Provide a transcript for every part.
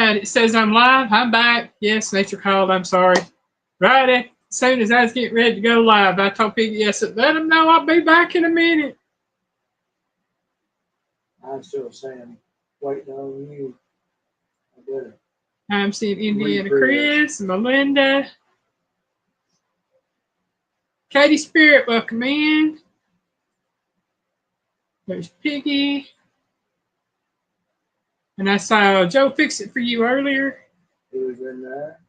right, it says I'm live. I'm back. Yes, nature called. I'm sorry. Right as soon as I was getting ready to go live, I told Piggy, yes, let them know I'll be back in a minute. I'm still saying, waiting on you. I better. I'm seeing Indiana Chris, Melinda. Katie Spirit, welcome in. There's Piggy. And I saw Joe fix it for you earlier. Who's in there?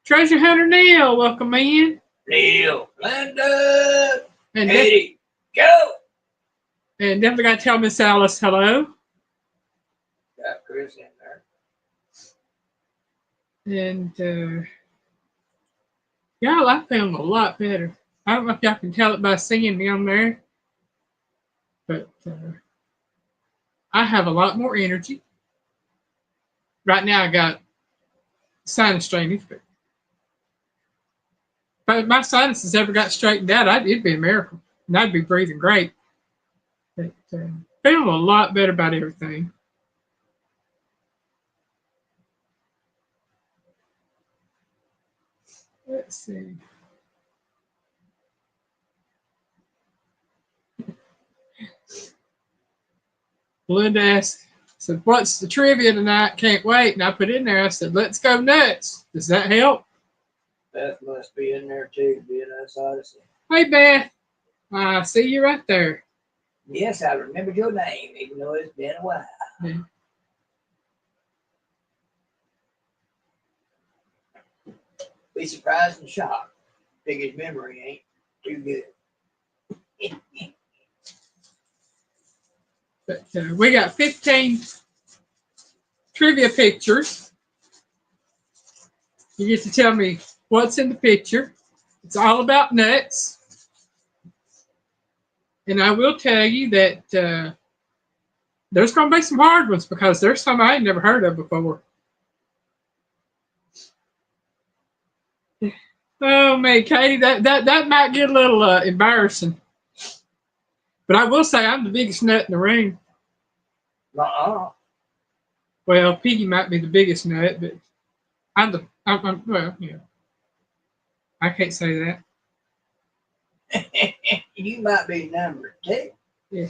Treasure Hunter Neil, welcome in. Neil, Linda, And Katie, go. And definitely got to tell Miss Alice hello. Got Chris in there. And y'all, I feel a lot better. I don't know if y'all can tell it by seeing me on there, but I have a lot more energy. Right now, I got sinus drainage, but if my sinuses ever got straightened out, it'd be a miracle, and I'd be breathing great. But feeling a lot better about everything. Let's see. Belinda asked, said, what's the trivia tonight? Can't wait. And I put in there, I said, let's go nuts. Does that help? Beth must be in there too, being us Odyssey. Hey, Beth. I see you right there. Yes, I remembered your name, even though it's been a while. Yeah. Be surprised and shocked. Biggest memory ain't too good. But we got 15 trivia pictures. You get to tell me what's in the picture. It's all about nuts. And I will tell you that there's going to be some hard ones because there's some I ain't never heard of before. Oh, man, Katie, that might get a little embarrassing. But I will say I'm the biggest nut in the room. Uh-uh. Well, Piggy might be the biggest nut, but I'm well, yeah. I can't say that. You might be number 2. Yeah.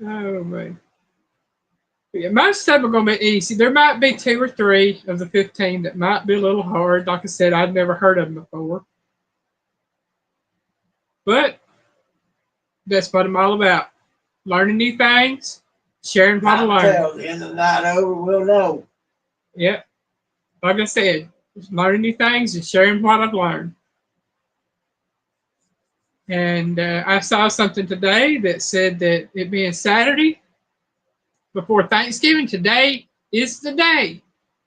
Oh, man. Yeah, most of them are going to be easy. There might be 2 or 3 of the 15 that might be a little hard. Like I said, I've never heard of them before. But that's what I'm all about. Learning new things, sharing what I learned. Until the end of the night over, we'll know. Yep. Like I said, learning new things and sharing what I've learned. And I saw something today that said that it being Saturday before Thanksgiving, today is the day.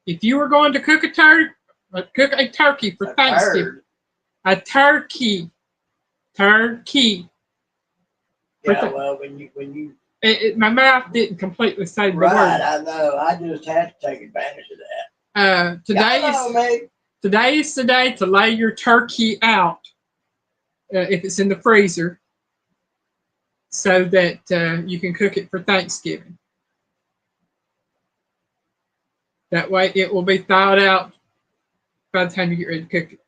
If you were going to cook a turkey for Thanksgiving, a turkey. Yeah, well, when you my mouth didn't completely say the word. Right, I know. I just had to take advantage of that. Today is the day to lay your turkey out if it's in the freezer, so that you can cook it for Thanksgiving. That way, it will be thawed out by the time you get ready to cook it.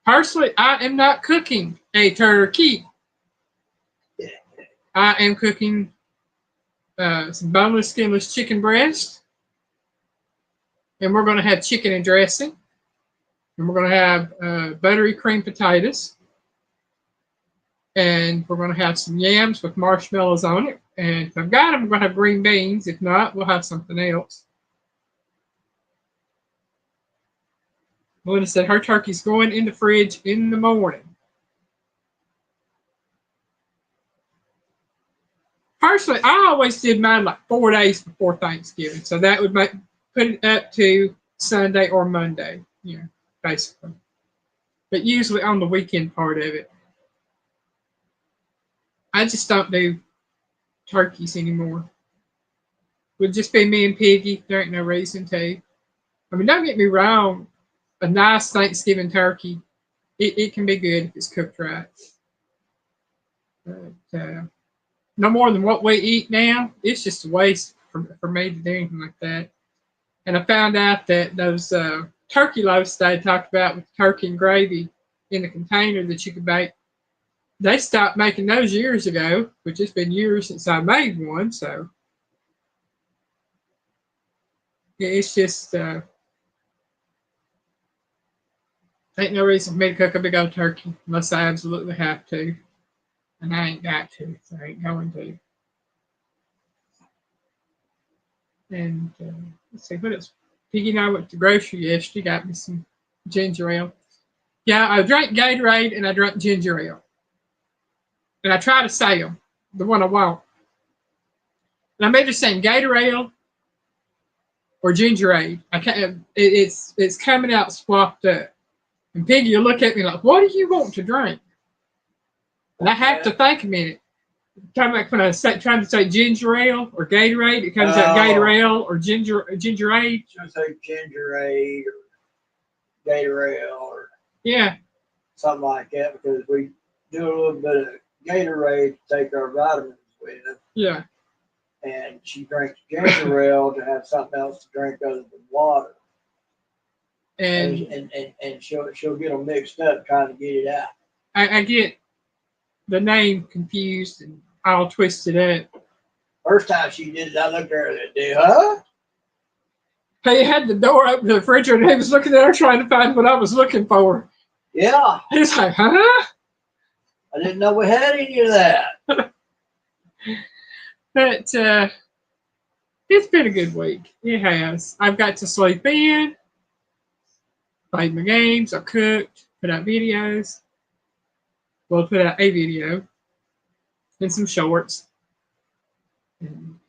Personally, I am not cooking a turkey. I am cooking some boneless, skinless chicken breast. And we're going to have chicken and dressing. And we're going to have buttery cream potatoes. And we're going to have some yams with marshmallows on it. And if I've got them, we're going to have green beans. If not, we'll have something else. Melinda said her turkey's going in the fridge in the morning. Personally, I always did mine like 4 days before Thanksgiving. So that would put it up to Sunday or Monday, basically. But usually on the weekend part of it. I just don't do turkeys anymore. It would just be me and Piggy. There ain't no reason to. I mean, don't get me wrong. A nice Thanksgiving turkey, it can be good if it's cooked right. But no more than what we eat now. It's just a waste for me to do anything like that. And I found out that those turkey loaves they talked about with turkey and gravy in the container that you could bake, they stopped making those years ago, which it's been years since I made one. So it's just ain't no reason for me to cook a big old turkey unless I absolutely have to. And I ain't got to, so I ain't going to. And let's see, what else? Piggy and I went to the grocery yesterday, got me some ginger ale. Yeah, I drank Gatorade and I drank ginger ale. And I try to say them, the one I want. And I'm either saying Gator ale or Gingerade. I can't. It's coming out swapped up. And Piggy, you look at me like, what do you want to drink? And I have to think a minute. Talking about when I say, trying to say ginger ale or Gatorade, it comes out Gator ale or Gingerade. Should I say Gingerade or Gator ale or something like that, because we do a little bit of Gatorade to take our vitamins with. Yeah. And she drinks ginger ale to have something else to drink other than water. And she'll get them mixed up trying to get it out. I get the name confused and all twisted up. First time she did it, I looked at her and said, huh? He had the door open to the refrigerator and he was looking at her trying to find what I was looking for. Yeah. He's like, huh? I didn't know we had any of that. But it's been a good week. It has. I've got to sleep in, played my games, I cooked, put out videos. Well, put out a video and some shorts. And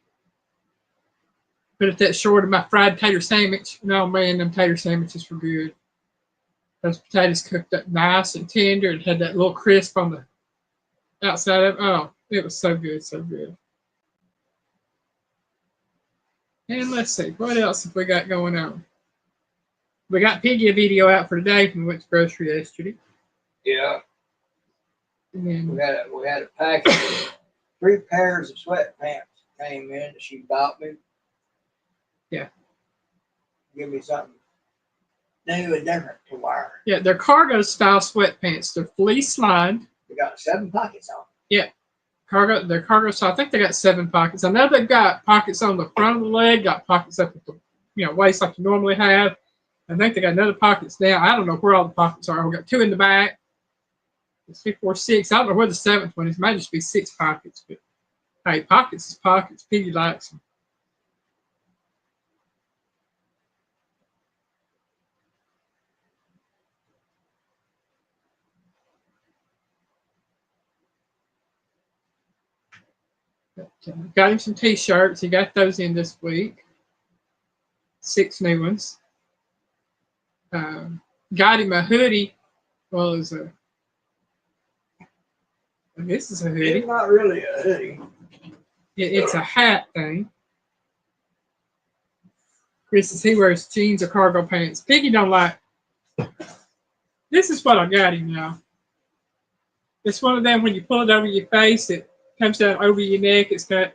put that short of my fried tater sandwich. No, man, them tater sandwiches were good. Those potatoes cooked up nice and tender and had that little crisp on the outside of it. Oh, it was so good, so good. And let's see, what else have we got going on? We got Piggy a video out for today from went to grocery yesterday. Yeah. And then we had a package of 3 pairs of sweatpants came in that she bought me. Yeah. Give me something new and different to wear. Yeah, they're cargo style sweatpants. They're fleece lined. They got 7 pockets on them. Yeah. They're cargo style. I think they got 7 pockets. I know they've got pockets on the front of the leg, got pockets up at the waist like you normally have. I think they got another pockets now. I don't know where all the pockets are. We got 2 in the back. It's 3, 4, 6. I don't know where the 7th one is. It might just be 6 pockets, but hey, pockets is pockets. Piggy likes them. But, got him some t-shirts. He got those in this week. 6 new ones. Got him a hoodie. Well, this is a hoodie. It's not really a hoodie. It's a hat thing. Chris says he wears jeans or cargo pants. Piggy don't like. This is what I got him now. It's one of them when you pull it over your face, it comes down over your neck. It's got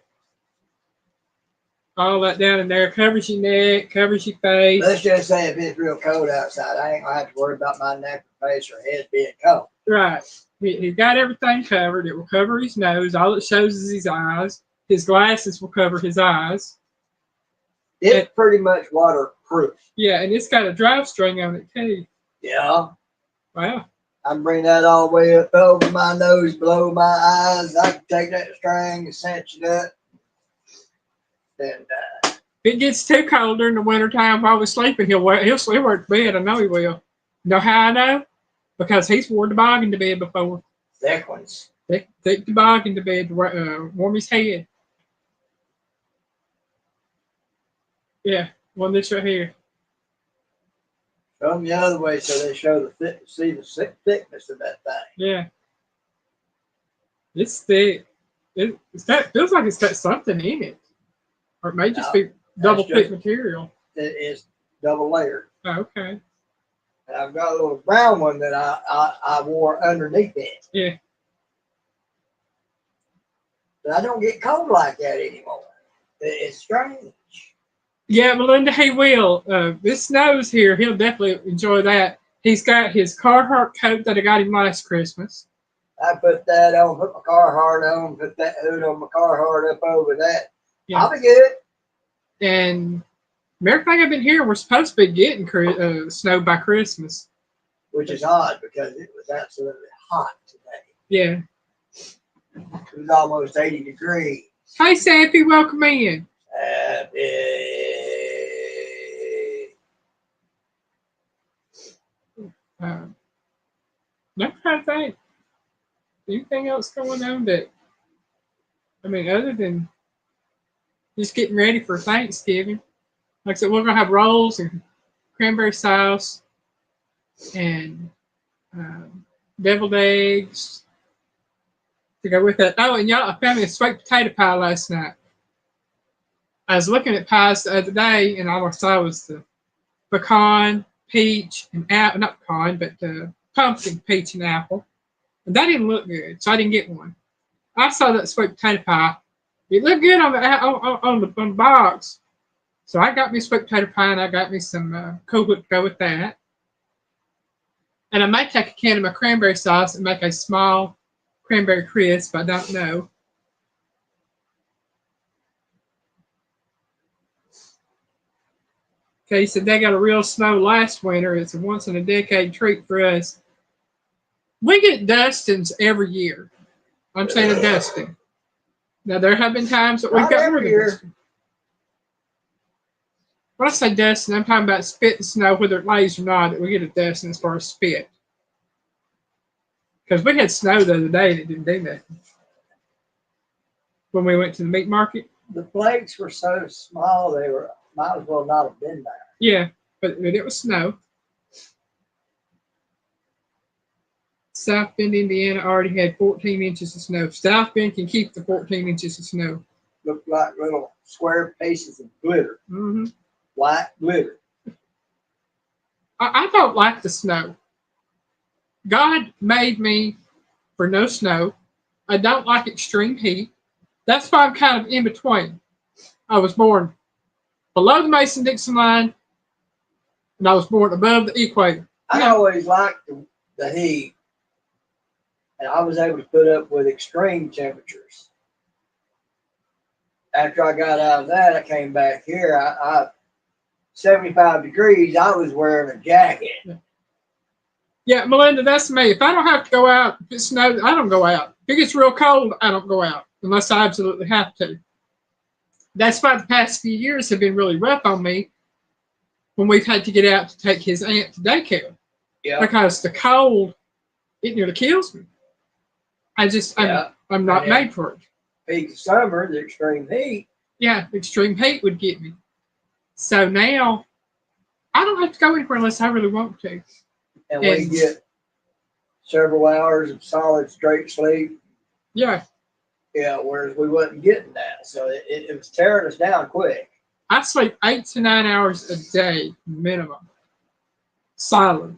all that down in there. Covers your neck, covers your face. Let's just say if it's real cold outside, I ain't going to have to worry about my neck or face or head being cold. Right. He's got everything covered. It will cover his nose. All it shows is his eyes. His glasses will cover his eyes. It's pretty much waterproof. Yeah, and it's got a drawstring on it too. Yeah. Wow. I can bring that all the way up over my nose, below my eyes. I can take that string and cinch it up. And if it gets too cold during the wintertime while we're sleeping, he'll wear to bed. I know he will. You know how I know? Because he's worn toboggan to bed before. Thick ones. Thick toboggan to bed to warm his head. Yeah, one this right here. Show them the other way so they show the thickness of that thing. Yeah. It's thick. It feels like it's got something in it. Or it may just be double thick material. It is double layered. Oh, okay. And I've got a little brown one that I wore underneath it. Yeah. But I don't get cold like that anymore. It's strange. Yeah, Melinda, he will. This snows here. He'll definitely enjoy that. He's got his Carhartt coat that I got him last Christmas. I put that on, put my Carhartt on, put that hood on my Carhartt up over that. Yeah. I'll be good. And everything I've been hearing, we're supposed to be getting snow by Christmas. Which is odd because it was absolutely hot today. Yeah. It was almost 80 degrees. Hi, Sappy. Welcome in. Sappy. I'm trying to think. Anything else going on that, I mean, other than just getting ready for Thanksgiving? Like I said, we're going to have rolls and cranberry sauce and deviled eggs to go with that. Oh, and y'all, I found me a sweet potato pie last night. I was looking at pies the other day, and all I saw was the pecan, peach, and apple. Not pecan, but pumpkin, peach, and apple. And that didn't look good, so I didn't get one. I saw that sweet potato pie. It looked good on the box. So I got me sweet potato pie, and I got me some cookbooks to go with that. And I might take a can of my cranberry sauce and make a small cranberry crisp. I don't know. Okay, so they got a real snow last winter. It's a once in a decade treat for us. We get dustings every year. I'm saying a dusting. Now there have been times that we've got more than dusting. When I say dusting, I'm talking about spit and snow, whether it lays or not, that we get a dusting as far as spit. Because we had snow the other day and it didn't do nothing. When we went to the meat market. The flakes were so small, they might as well not have been there. Yeah, but it was snow. South Bend, Indiana already had 14 inches of snow. South Bend can keep the 14 inches of snow. Looked like little square pieces of glitter. Mm-hmm. White glitter. I don't like the snow. God made me for no snow. I don't like extreme heat. That's why I'm kind of in between. I was born below the Mason-Dixon line, and I was born above the equator. I always liked the heat, and I was able to put up with extreme temperatures. After I got out of that, I came back here. I 75 degrees, I was wearing a jacket. Yeah, Melinda, that's me. If I don't have to go out, if it snows, I don't go out. If it gets real cold, I don't go out unless I absolutely have to. That's why the past few years have been really rough on me when we've had to get out to take his aunt to daycare. Yeah. Because the cold, it nearly kills me. I'm not made for it. Peak summer, the extreme heat. Yeah, extreme heat would get me. So now, I don't have to go anywhere unless I really want to. And we get several hours of solid straight sleep. Yeah. Yeah, whereas we wasn't getting that. So it was tearing us down quick. I sleep 8 to 9 hours a day minimum. Solid.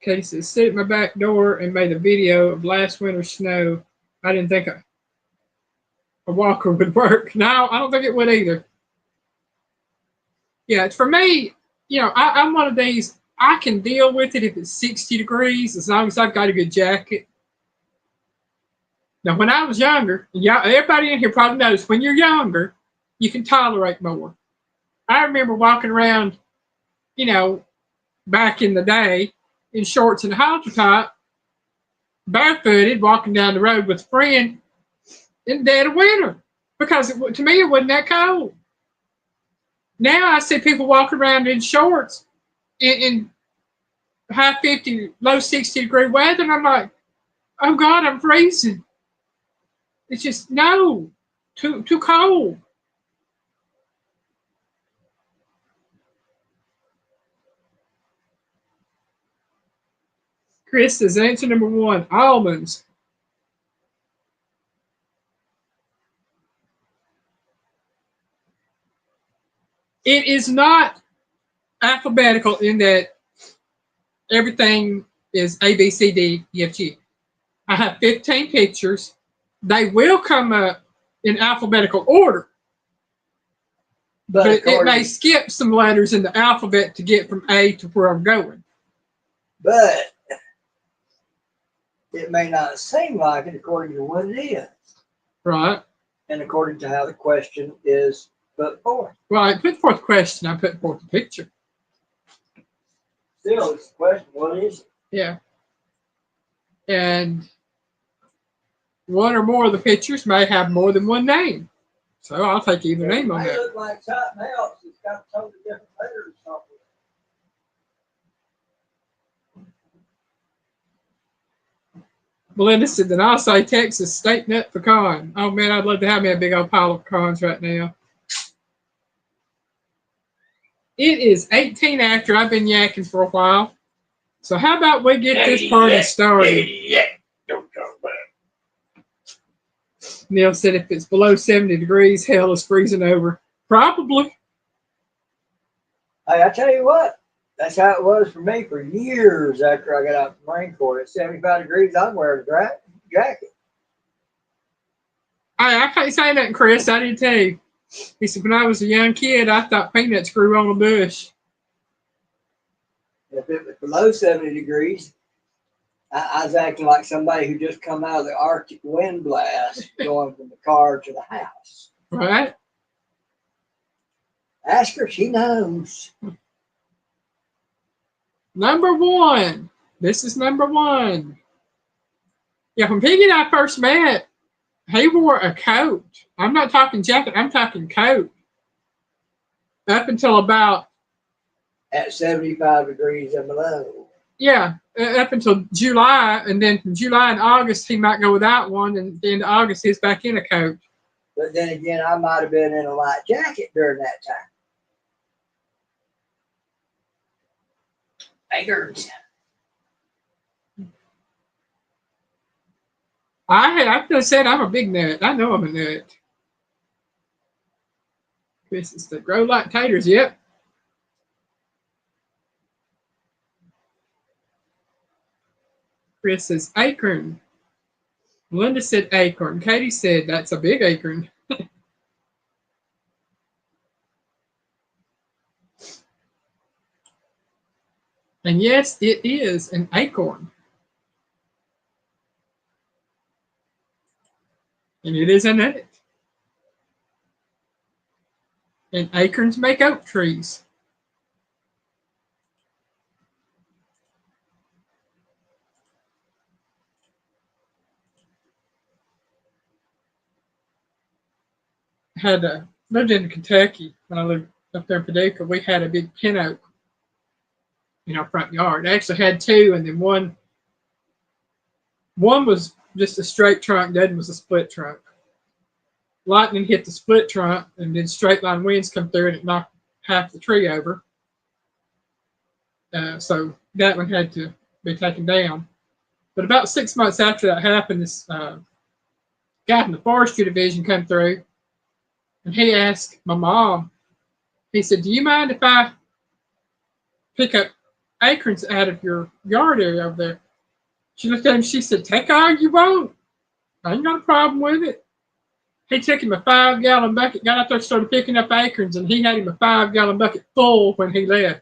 Okay, so sit at my back door and made a video of last winter's snow. I didn't think a walker would work. No, I don't think it would either. Yeah, for me, I'm one of these, I can deal with it if it's 60 degrees as long as I've got a good jacket. Now, when I was younger, everybody in here probably knows, when you're younger, you can tolerate more. I remember walking around, back in the day in shorts and a halter top, barefooted, walking down the road with a friend in the dead of winter because to me it wasn't that cold. Now I see people walking around in shorts in high 50, low 60 degree weather, and I'm like, oh God, I'm freezing. It's just, no, too cold. Chris says answer number 1, almonds. It is not alphabetical in that everything is A, B, C, D, E, F, G. I have 15 pictures. They will come up in alphabetical order. But it may skip some letters in the alphabet to get from A to where I'm going. But it may not seem like it according to what it is. Right. And according to how the question is put forth. Well, I put forth the question, I put forth the picture. Still, it's the question, what is it? Yeah. And one or more of the pictures may have more than one name. So I'll take either name on that. It may look like something else. It's got totally different letters or something. Melinda said, then I'll say Texas State Nut Pecan. Oh man, I'd love to have me a big old pile of pecans right now. It is 18 after. I've been yakking for a while. So how about we get this party started? Don't talk about it. Neil said if it's below 70 degrees, hell is freezing over. Probably. Hey, I tell you what, that's how it was for me for years after I got out of the Marine Corps. At 75 degrees, I'm wearing a jacket. I can't say nothing, Chris. I did too. He said, when I was a young kid, I thought peanuts grew on a bush. If it was below 70 degrees, I was acting like somebody who just come out of the Arctic wind blast going from the car to the house. Right. Ask her, she knows. Number one. This is number one. Yeah, when Piggy and I first met, he wore a coat. I'm not talking jacket, I'm talking coat. Up until about... At 75 degrees and below. Yeah, up until July, and then from July and August, he might go without one, and at the end of August, he's back in a coat. But then again, I might have been in a light jacket during that time. Fingers. I could have said I'm a big nut. I know I'm a nut. Chris is the grow like taters. Yep. Chris says acorn. Linda said acorn. Katie said that's a big acorn. And yes, it is an acorn. And it is a nut. And acorns make oak trees. Lived in Kentucky when I lived up there in Paducah. We had a big pin oak in our front yard. I actually had two, and then one was just a straight trunk, the other was a split trunk. Lightning hit the split trunk, and then straight line winds come through, and it knocked half the tree over. So that one had to be taken down. But about 6 months after that happened, this guy from the forestry division came through, and he asked my mom, he said, do you mind if I pick up acorns out of your yard area over there? She looked at him, she said, take all you want. I ain't got a problem with it. He took him a 5-gallon bucket, got out there, started picking up acorns, and he had him a 5-gallon bucket full when he left.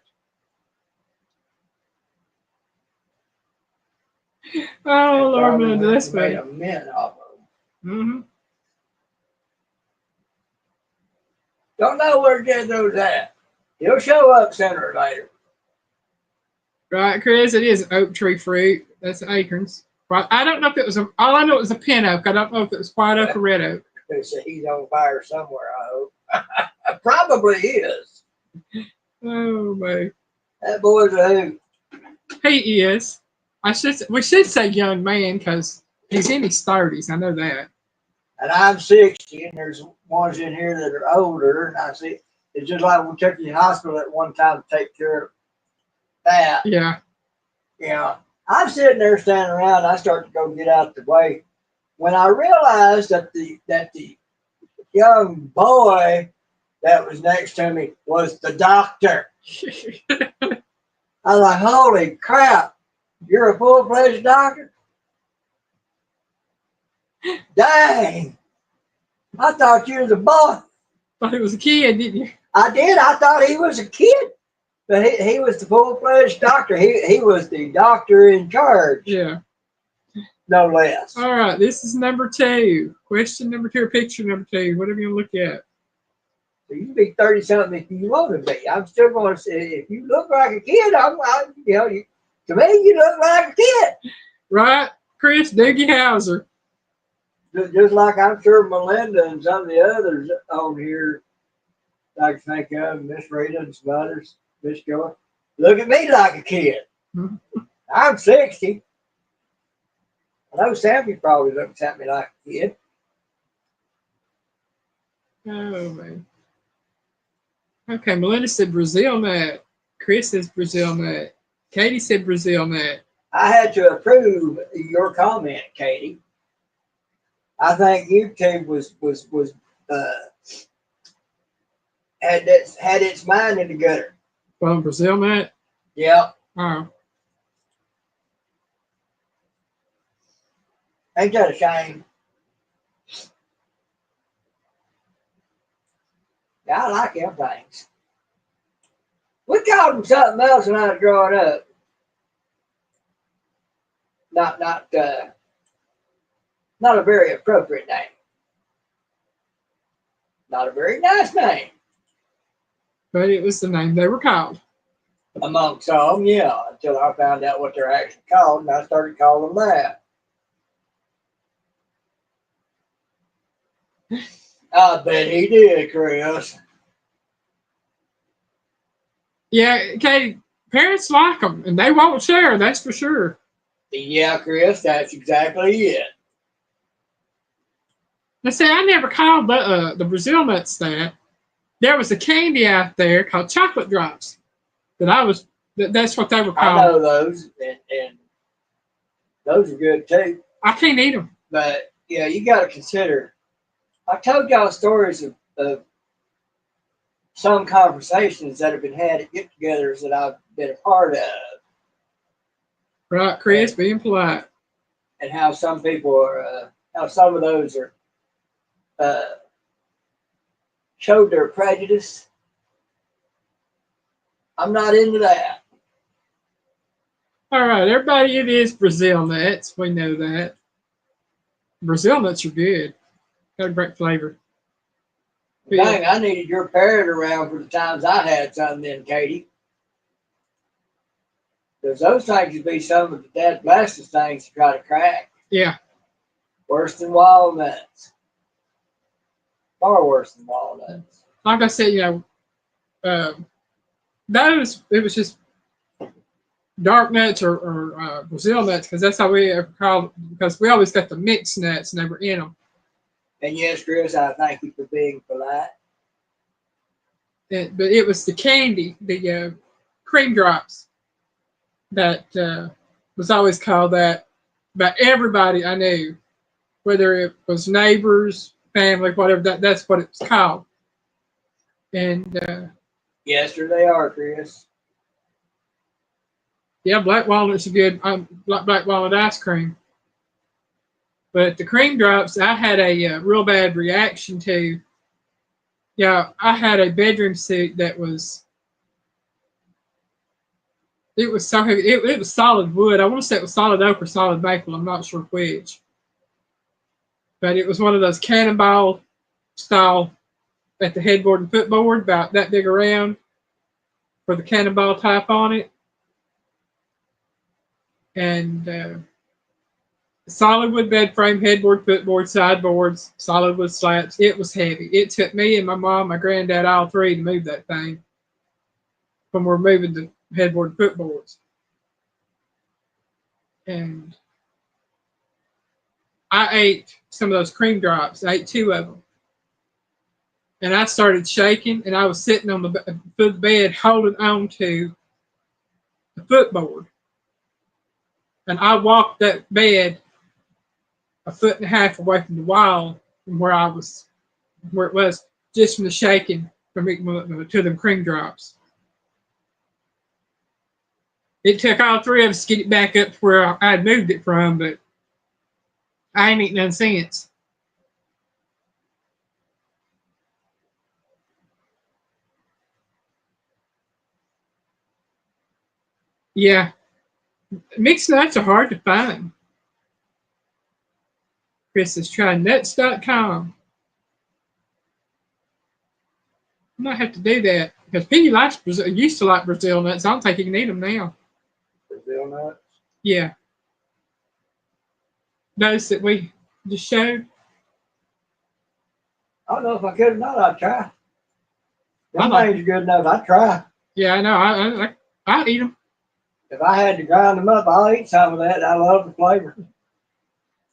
Oh, Lord, Melinda, that's funny. Made a mint off of them. Mm-hmm. Don't know where Jethro's at. He'll show up sooner or later. Right, Chris, it is oak tree fruit. That's acorns. Right. I don't know if it was all I know it was a pin oak. I don't know if it was white oak or red oak. They say he's on fire somewhere, I hope. Probably is. Oh, man. That boy's a hoot. He is. We should say young man because he's in his 30s. I know that. And I'm 60, and there's ones in here that are older. And I see it's just like we took you to the hospital at one time to take care of that. Yeah. You know, I'm sitting there standing around. I start to go get out the way when I realized that the young boy that was next to me was the doctor. I was like, holy crap, you're a full-fledged doctor? Dang. I thought you was a boy. Thought he was a kid, didn't you? I did. I thought he was a kid. But he was the full-fledged doctor. He was the doctor in charge. Yeah. No less. All right, this is number 2. Question number 2, or picture number 2, whatever you look at. So you can be 30-something if you want to be. I'm still going to say, if you look like a kid, to me, you look like a kid. Right, Chris, Doogie Howser. Just like I'm sure Melinda and some of the others on here, I can think of, Miss Rita and some others, Miss Joy, look at me like a kid. I'm 60. I know Sammy probably looks at me like a kid. Oh, man. Okay, Melinda said Brazil nut. Chris says Brazil nut. Katie said Brazil nut. I had to approve your comment, Katie. I think YouTube was had its mind in the gutter. Well, Brazil nut? Yeah. Oh. Ain't that a shame? Yeah, I like them things. We called them something else when I was growing up. Not a very appropriate name. Not a very nice name. But it was the name they were called. Among some, yeah, until I found out what they're actually called, and I started calling them that. I bet he did, Chris. Yeah, Katie, parents like them, and they won't share, that's for sure. Yeah, Chris, that's exactly it. Now, see, I never called the Brazil nuts that. There was a candy out there called chocolate drops that's what they were called. I know those, and those are good too. I can't eat them. But yeah, you got to consider. I told y'all stories of some conversations that have been had at get-togethers that I've been a part of. Right, Chris, being polite. And how some people are, how some of those are showed their prejudice. I'm not into that. All right, everybody, it is Brazil nuts. We know that. Brazil nuts are good. Got a great flavor. Dang, I needed your parrot around for the times I had something then, Katie. Because those things would be some of the dead blastest things to try to crack. Yeah. Worse than walnuts. Far worse than walnuts. Like I said, it was just dark nuts or Brazil nuts, because that's how we ever called them, because we always got the mixed nuts and they were in them. And yes, Chris, I thank you for being polite. But it was the candy, the cream drops, that was always called that by everybody I knew, whether it was neighbors, family, whatever. That's what it was called. And yes, sir, they are, Chris. Yeah, black walnuts are good. Black walnut ice cream. But the cream drops, I had a real bad reaction to. Yeah, I had a bedroom suit that was. It was so heavy. It was solid wood. I want to say it was solid oak or solid maple. I'm not sure which. But it was one of those cannonball style at the headboard and footboard, about that big around, for the cannonball type on it. And solid wood bed frame, headboard, footboard, sideboards, solid wood slats. It was heavy. It took me and my mom, my granddad, all three to move that thing when we're moving the headboard and footboards. And I ate some of those cream drops. I ate 2 of them. And I started shaking, and I was sitting on the foot of the bed holding on to the footboard. And I walked that bed 1.5 feet away from the wall from where it was, just from the shaking from it to them cream drops. It took all 3 of us to get it back up to where I had moved it from, but I ain't eaten none since. Yeah, mixed nuts are hard to find. Chris has tried nuts.com. I might have to do that because Penny likes Brazil, used to like Brazil nuts. I don't think he can eat them now. Brazil nuts. Yeah, those that we just showed. I don't know if I could or not. I'd try. I Them like. things are good enough. I'd try. Yeah, I know. I eat them. If I had to grind them up, I'll eat some of that. I love the flavor.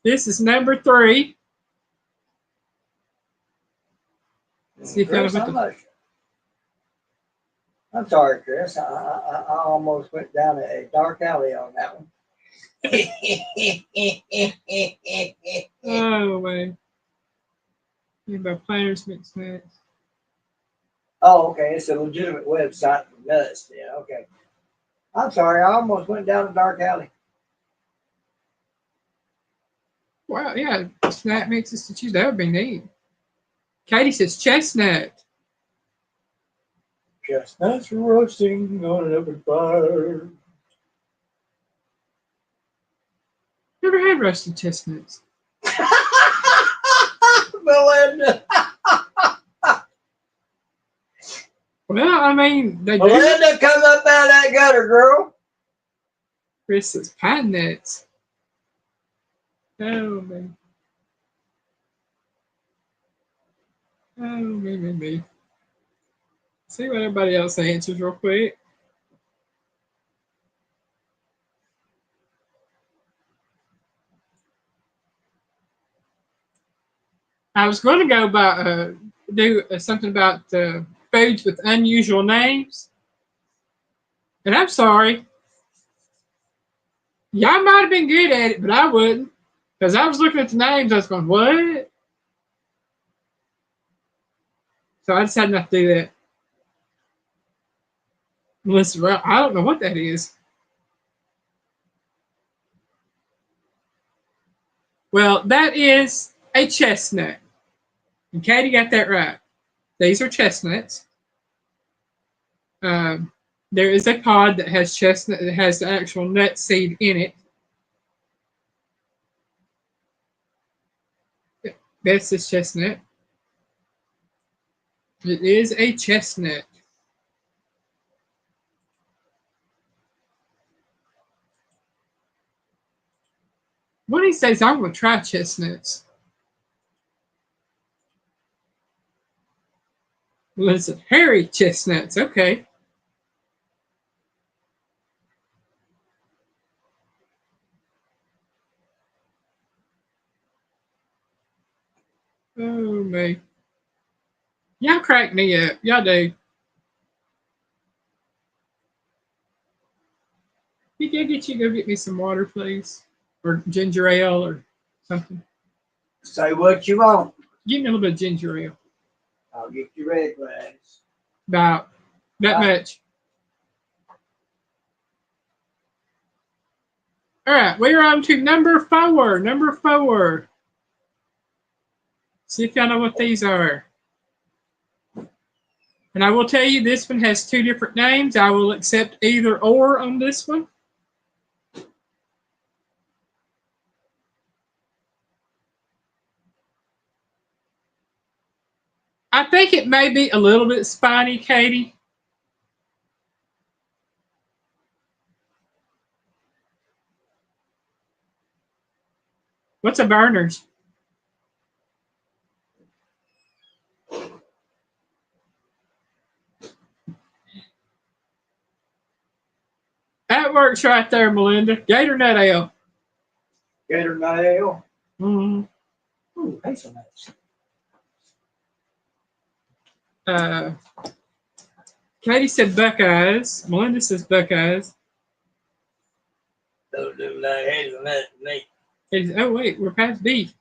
This is number 3. See if Chris, y'all I'm not. I'm sorry, Chris. I almost went down a dark alley on that one. Oh man. About planners mixed nuts. Oh, okay. It's a legitimate website for nuts. Yeah, okay. I'm sorry. I almost went down a dark alley. Wow, yeah, snack mixes to choose. That would be neat. Katie says chestnut. Chestnuts roasting on an open fire. Never had roasted chestnuts. Melinda. Well, I mean, they do. Melinda, come up out of that gutter, girl. Chris says pine nuts. Oh, man. Oh, me. See what everybody else answers real quick. I was going to go by do something about foods with unusual names, and I'm sorry, y'all might have been good at it, but I wouldn't, because I was looking at the names. I was going, what? So I decided not to do that. Listen, well, I don't know what that is. Well, that is a chestnut. And Katie got that right. These are chestnuts. There is a pod that has chestnut that has the actual nut seed in it. That's this chestnut. It is a chestnut. What he says, I'm going to try chestnuts. Listen, hairy chestnuts. Okay. Oh, man. Y'all crack me up. Y'all do. Go get me some water, please? Or ginger ale or something. Say what you want. Give me a little bit of ginger ale. I'll get you red glass. About that much. All right, we're on to number 4. Number 4. See if y'all know what these are. And I will tell you, this one has 2 different names. I will accept either or on this one. I think it may be a little bit spiny, Katie. What's a Berners? That works right there, Melinda. Gator nut ale. Gator nut ale. Mm-hmm. Ooh, hazelnuts. Katie said Buckeyes. Melinda says Buckeyes. Don't do like hazelnut to me. Oh, wait, we're past B.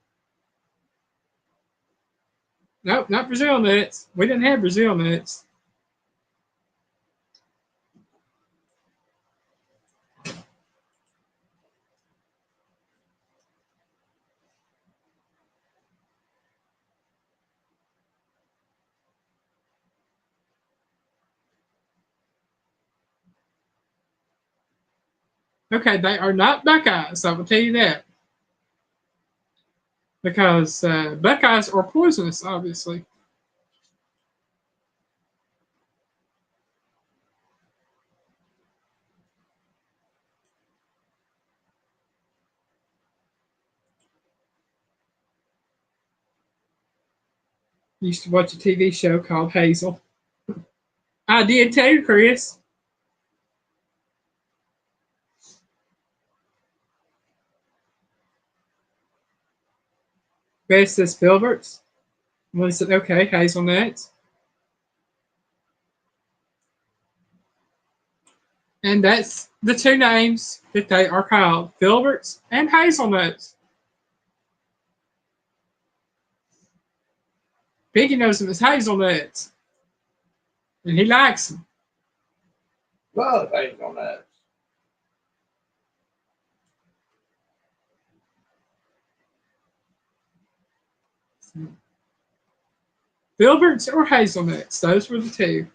Nope, not Brazil nuts. We didn't have Brazil nuts. Okay, they are not Buckeyes. I will tell you that. Because Buckeyes are poisonous, obviously. Used to watch a TV show called Hazel. I did too, Chris. Beth says filberts. Melissa said, okay, hazelnuts. And that's the two names that they are called, filberts and hazelnuts. Piggy knows them as hazelnuts. And he likes them. Love hazelnuts. Filberts or hazelnuts, those were the two.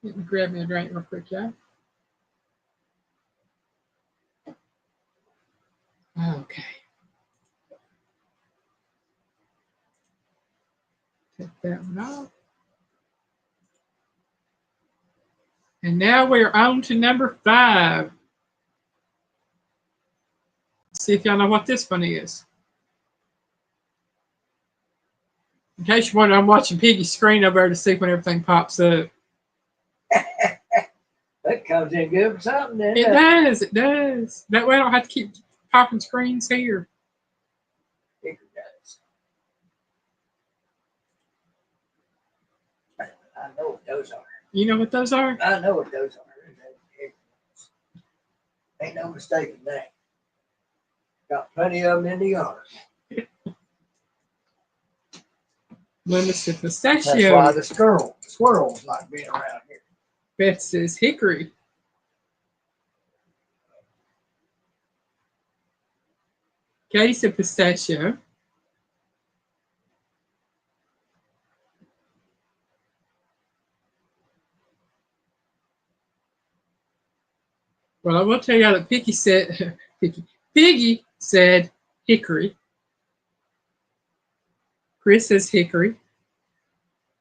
Let me grab me a drink real quick, y'all. Okay. Take that one off. And now we're on to number 5. Let's see if y'all know what this one is. In case you wonder, I'm watching Piggy's screen over there to see when everything pops up. That comes in good for something, doesn't It does, it does. That way I don't have to keep popping screens here. It does. I know what those are. You know what those are? I know what those are. Ain't no mistaking that. Got plenty of them in the yard. Linda said That's pistachio. why the squirrels like being around here. Beth says hickory. Katie said pistachio. Well, I will tell you that Piggy said hickory. Chris says hickory.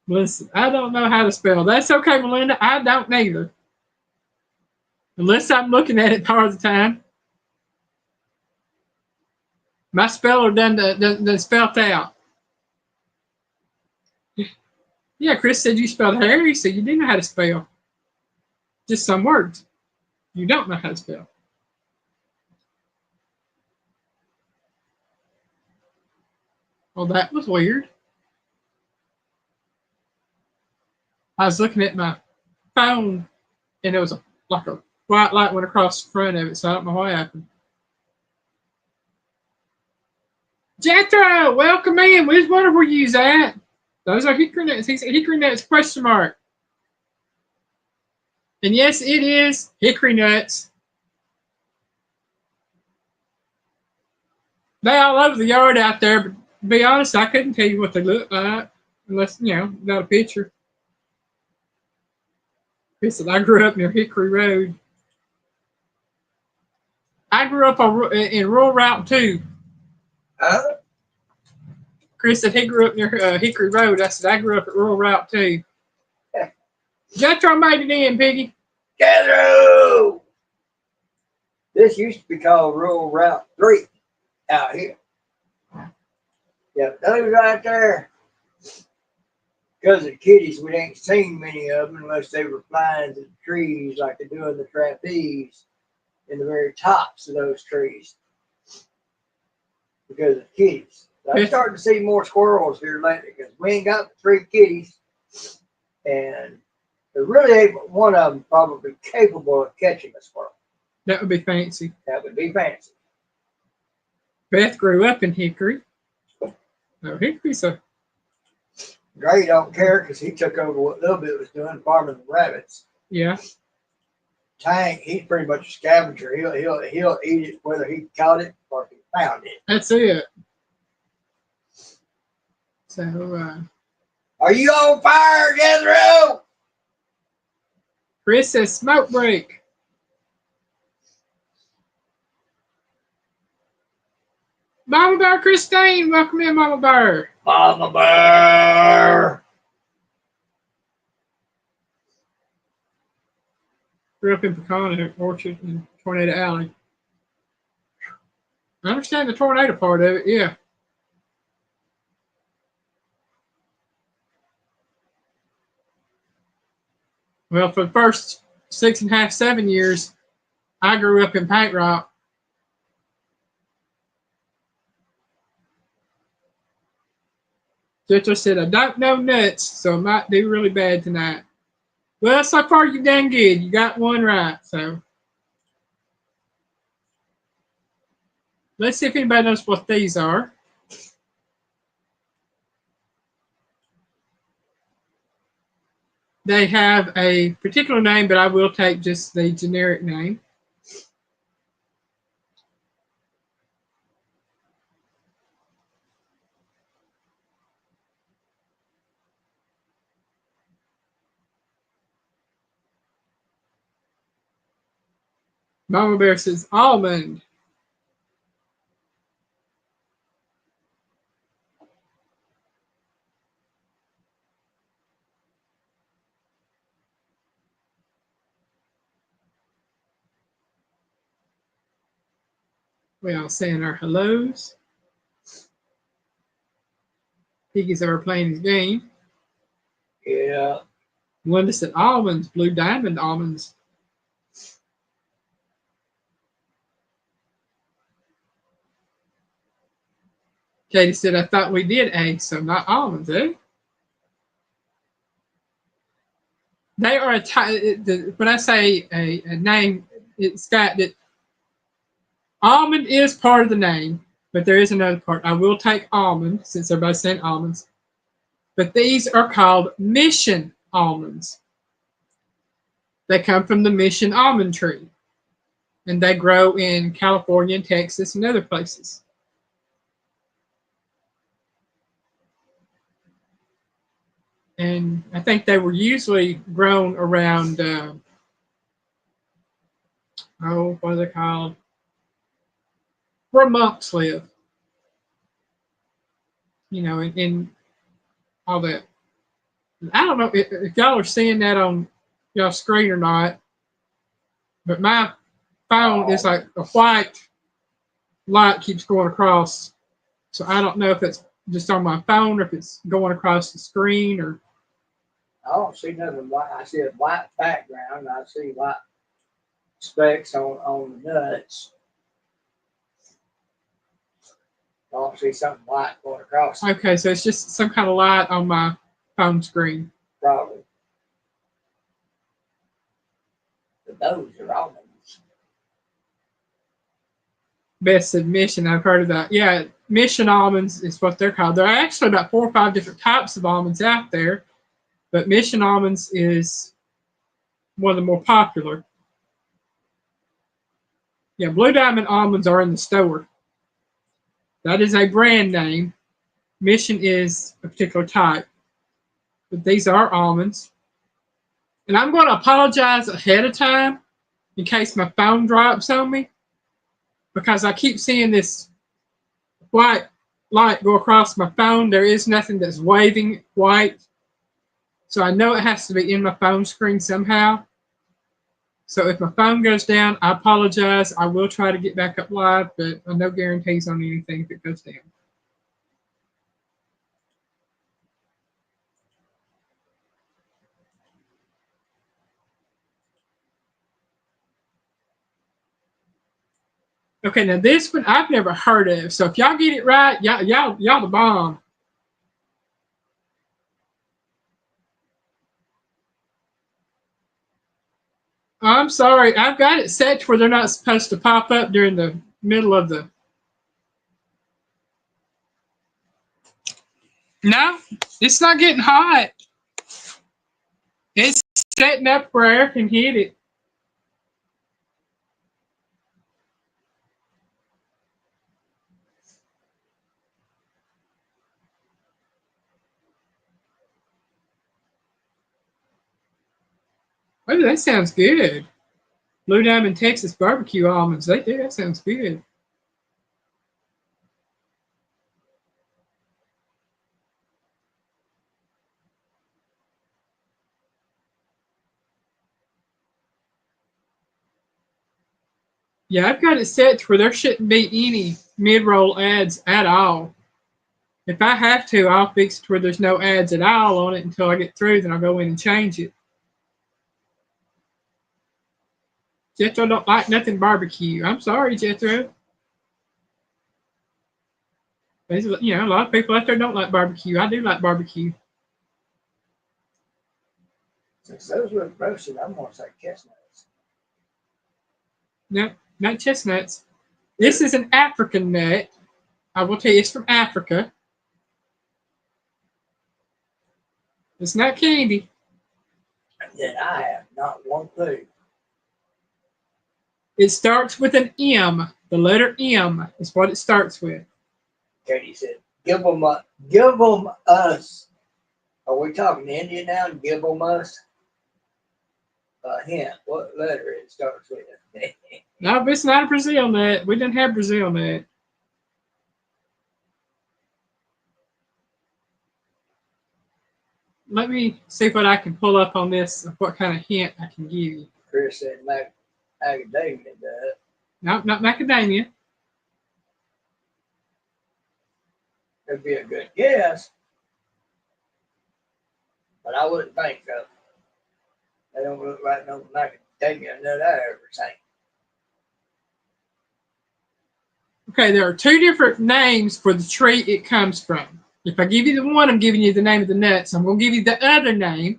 Listen, I don't know how to spell. That's okay, Melinda. I don't either. Unless I'm looking at it part of the time. My speller done spelled out. Yeah, Chris said you spelled Harry, so you do know how to spell. Just some words. You don't know how to spell. Well, that was weird. I was looking at my phone, and it was like a white light went across the front of it, so I don't know what happened. Jethro, welcome in. We was wondering where you's at. Those are hickory nuts. He said hickory nuts, question mark. And yes, it is hickory nuts. They all over the yard out there, but to be honest, I couldn't tell you what they look like unless, got a picture. Chris said, I grew up near Hickory Road. I grew up in Rural Route 2. Chris said he grew up near Hickory Road. I said, I grew up at Rural Route 2. Jethro made it in, Piggy. Jethro! This used to be called Rural Route 3 out here. Yep, those right there. Because of kitties, we ain't seen many of them unless they were flying to the trees like they do in the trapeze in the very tops of those trees. Because of kitties. I'm starting to see more squirrels here lately because we ain't got the 3 kitties. And there really ain't one of them probably capable of catching a squirrel. That would be fancy. That would be fancy. Beth grew up in Hickory. No, Hickory's a... Gray don't care because he took over what little bit was doing, farming the rabbits. Yeah. Tank, he's pretty much a scavenger. He'll eat it whether he caught it or he found it. That's it. So, are you on fire, Jethro? Chris says smoke break. Mama Bear Christine, welcome in, Mama Bear. Mama Bear. Grew up in Pecan Orchard in Tornado Alley. I understand the tornado part of it, yeah. Well, for the first 6.5, 7 years, I grew up in Paint Rock. Jethro said, I don't know nuts, so I might do really bad tonight. Well, so far you've done good. You got one right, so. Let's see if anybody knows what these are. They have a particular name, but I will take just the generic name. Mama Bear says almond. We all saying our hellos. Piggies are playing his game. Yeah. Linda said almonds, blue diamond almonds. Katie said, I thought we did eggs, so not almonds, eh? They are when I say a name, it's got that almond is part of the name, but there is another part. I will take almond since they're both saying almonds, but these are called mission almonds. They come from the mission almond tree, and they grow in California and Texas and other places. And I think they were usually grown around, what are they called? Where monks live. You know, in all that. I don't know if y'all are seeing that on y'all's screen or not, but my phone is like a white light keeps going across. So I don't know if it's just on my phone or if it's going across the screen or. I don't see nothing white. I see a white background. I see white specks on the nuts. I don't see something white going across. Okay, so it's just some kind of light on my phone screen. Probably. But those are almonds. Best said mission. I've heard of that. Yeah, mission almonds is what they're called. There are actually about 4 or 5 different types of almonds out there, but mission almonds is one of the more popular. Yeah, Blue Diamond almonds are in the store. That is a brand name. Mission is a particular type, but these are almonds. And I'm going to apologize ahead of time in case my phone drops on me because I keep seeing this white light go across my phone. There is nothing that's waving white. So I know it has to be in my phone screen somehow. So if my phone goes down, I apologize. I will try to get back up live, but no guarantees on anything if it goes down. Okay, now this one I've never heard of. So if y'all get it right, y'all the bomb. I'm sorry, I've got it set to where they're not supposed to pop up during the middle of the. No, it's not getting hot. It's setting up where air can hit it. Oh, that sounds good. Blue Diamond Texas barbecue almonds. They do. That sounds good. Yeah, I've got it set to where there shouldn't be any mid-roll ads at all. If I have to, I'll fix it to where there's no ads at all on it until I get through. Then I'll go in and change it. Jethro don't like nothing barbecue. I'm sorry, Jethro. There's, you know, a lot of people out there don't like barbecue. I do like barbecue. Since those were roasted, I'm gonna say chestnuts. No, not chestnuts. This is an African nut. I will tell you, it's from Africa. It's not candy. Then I have not one clue. It starts with an M. The letter M is what it starts with. Katie said, give them us. Are we talking Indian now? Give them us a hint. What letter it starts with? No, it's not a Brazil nut. We didn't have Brazil nut. Let me see what I can pull up on this, what kind of hint I can give you. Chris said macadamia nut. No, not macadamia. That'd be a good guess. But I wouldn't think so. They don't look like no macadamia nut I ever seen. Okay, there are two different names for the tree it comes from. If I give you the one, I'm giving you the name of the nut. So I'm going to give you the other name.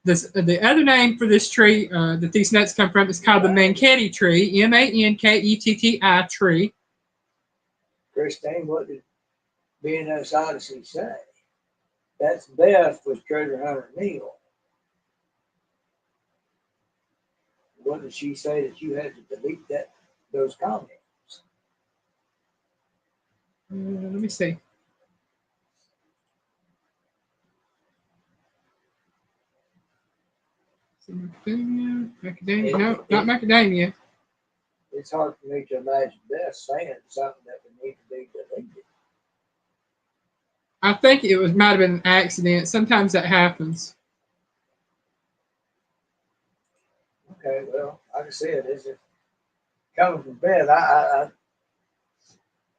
The other name for this tree that these nuts come from is called the Manketti tree, M-A-N-K-E-T-T-I tree. Christine, what did B&S Odyssey say? That's Beth with Treasure Hunter Neil. What did she say that you had to delete those comments? Let me see. Macadamia. No, not macadamia. It's hard for me to imagine Beth saying something that would need to be deleted. I think it might have been an accident. Sometimes that happens. Okay, well, like I said, this is coming from Beth. I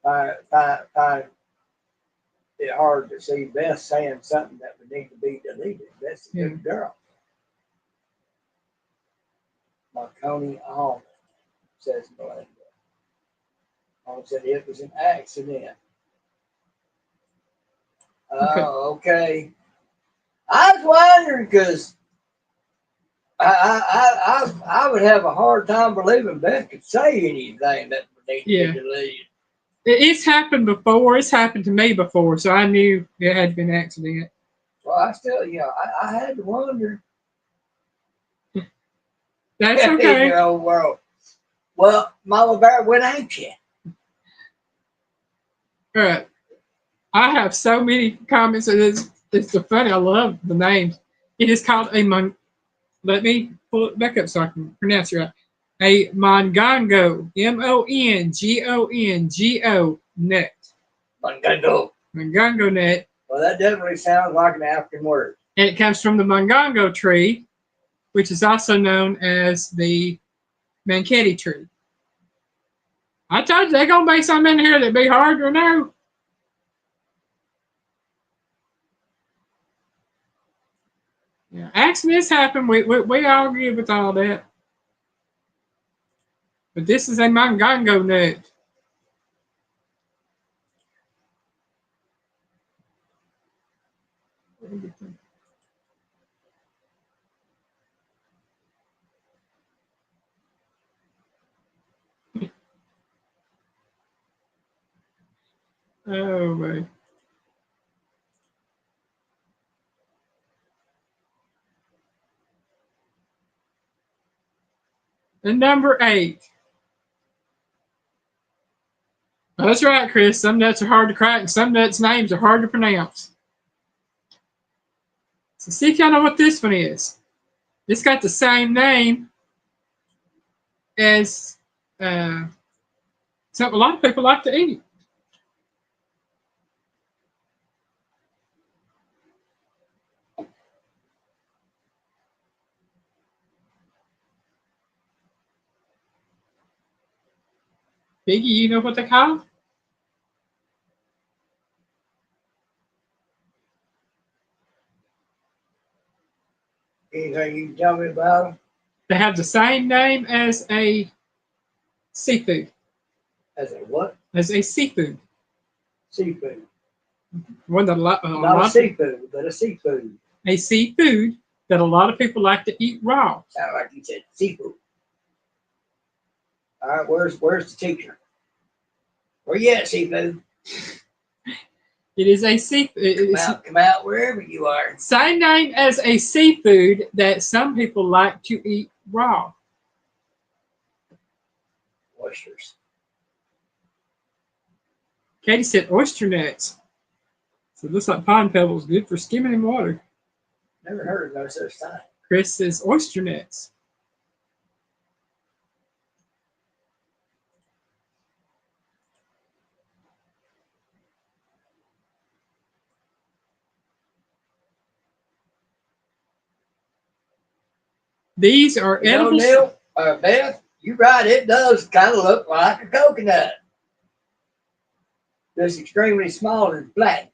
find it hard to see Beth saying something that would need to be deleted. That's a good girl. Marconi Almond, says Melinda. Almond said it was an accident. Oh, okay. I was wondering because I would have a hard time believing Beth could say anything that would need to be deleted. It's happened before. It's happened to me before, so I knew it had to be an accident. Well, I still, I had to wonder. That's okay. In your old world. Well, Mama Bear, when ain't you? All right. I have so many comments. It's so funny. I love the names. It is called let me pull it back up so I can pronounce it right. A mongongo, Mongongo nut. Mongongo nut. Well, that definitely sounds like an African word. And it comes from the mongongo tree, which is also known as the Manketti tree. I told you they're going to be some in here that'd be hard to know. Yeah, accidents happen. We all agree with all that. But this is a mongongo nut. Oh, boy. And number 8. Oh, that's right, Chris. Some nuts are hard to crack, and some nuts' names are hard to pronounce. So see if y'all know what this one is. It's got the same name as something a lot of people like to eat. Biggie, you know what they call it? Anything you can tell me about them? They have the same name as a seafood. As a what? As a seafood. Seafood. One that Not a seafood, but a seafood. A seafood that a lot of people like to eat raw. Sound like you said seafood. All right, where's the teacher? Where you at, seafood? It is a seafood. Come out wherever you are. Same name as a seafood that some people like to eat raw. Oysters. Katie said oyster nuts. So it looks like pond pebbles, good for skimming in water. Never heard of no such thing. Chris says oyster nuts. These are edible. Neil, Beth, you're right. It does kind of look like a coconut. Just extremely small and flat.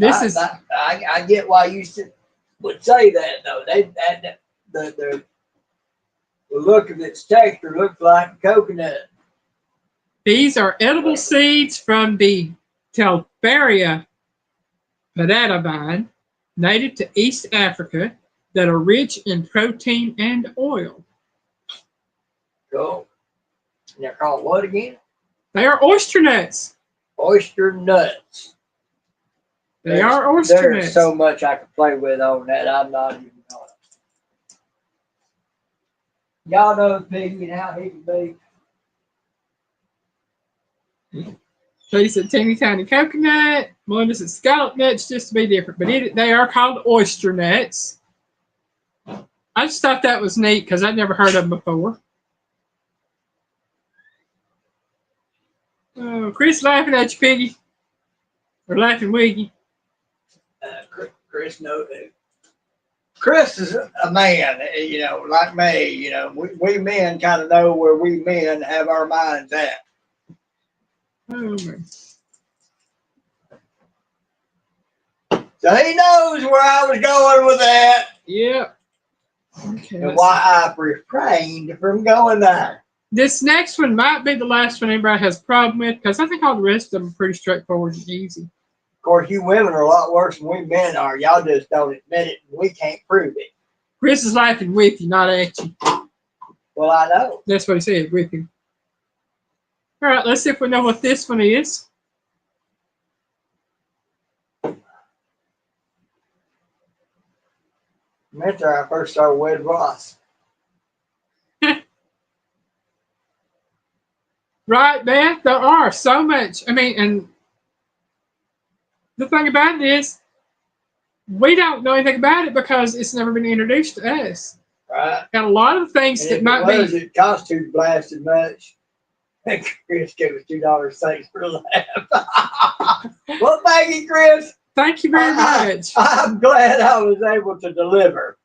I get why you would say that though. The look of its texture looks like a coconut. These are edible seeds from the Telferia patata vine, native to East Africa, that are rich in protein and oil. Cool. They're called what again? They are oyster nuts. Oyster nuts. They are oyster nuts. There's so much I could play with on that. I'm not even going to. Y'all know Piggy and how he can be. Katie said teeny tiny coconut. Melinda said scallop nuts, just to be different. But they are called oyster nuts. I just thought that was neat because I'd never heard of them before. Oh, Chris laughing at you, Piggy. Or laughing with you. Chris knows it. Chris is a man, like me. We men kind of know where we men have our minds at. Oh, man. So he knows where I was going with that. Yep. Okay, and why I refrained from going there. This next one might be the last one anybody has a problem with because I think all the rest of them are pretty straightforward and easy. Of course, you women are a lot worse than we men are. Y'all just don't admit it, and we can't prove it. Chris is laughing with you, not at you. Well, I know. That's what he said, with you. All right, let's see if we know what this one is. After I first started with Ross. Right, Beth? There are so much. I mean, and the thing about it is, we don't know anything about it because it's never been introduced to us. Right. And a lot of things and that if might it it cost too blasted much. Chris gave us $2 thanks for the laugh. Well, thank you, Chris. Thank you very much. I'm glad I was able to deliver.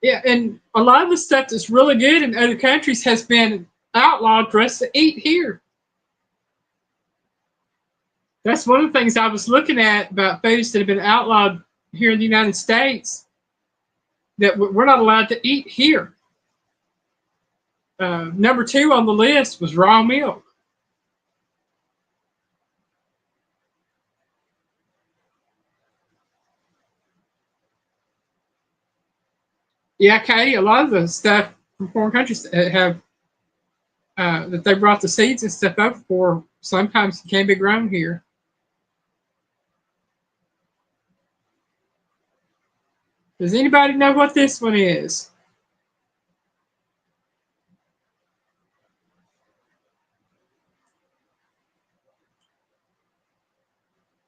Yeah, and a lot of the stuff that's really good in other countries has been outlawed for us to eat here. That's one of the things I was looking at about foods that have been outlawed here in the United States that we're not allowed to eat here. Number 2 on the list was raw milk. Yeah, Katie, a lot of the stuff from foreign countries have that they brought the seeds and stuff over for sometimes can be grown here. Does anybody know what this one is?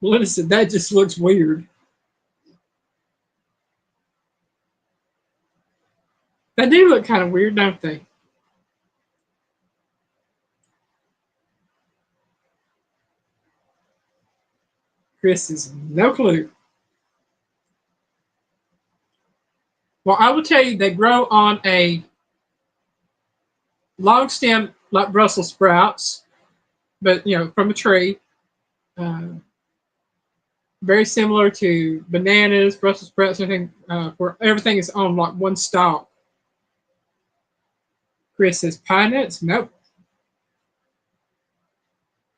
Melissa said that just looks weird. They do look kind of weird, don't they? Chris has no clue. Well, I will tell you, they grow on a long stem like Brussels sprouts, but from a tree. Uh, Very similar to bananas, Brussels sprouts, everything, where everything is on like one stalk. Chris says pine nuts. Nope.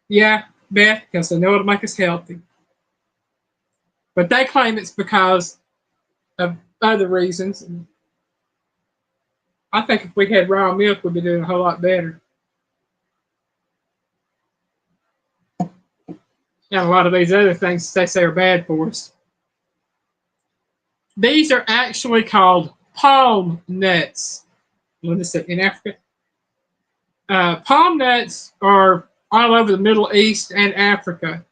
Yeah, Beth, because they know it'll make us healthy. But they claim it's because of other reasons. And I think if we had raw milk, we'd be doing a whole lot better. And a lot of these other things they say are bad for us. These are actually called palm nuts. What is it in Africa? Palm nuts are all over the Middle East and Africa.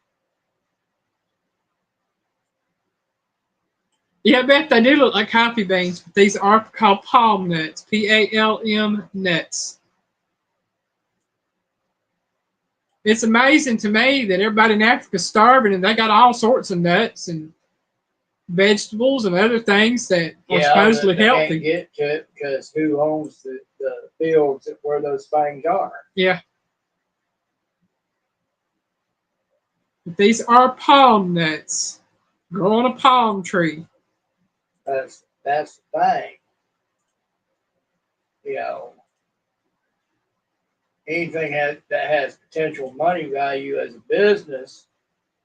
Yeah, I bet they do look like coffee beans, but these are called palm nuts. PALM nuts. It's amazing to me that everybody in Africa is starving and they got all sorts of nuts and vegetables and other things that are supposedly healthy. Can't get to it because who owns the fields where those things are? Yeah. But these are palm nuts. Grow on a palm tree. That's the thing. Anything that has potential money value as a business,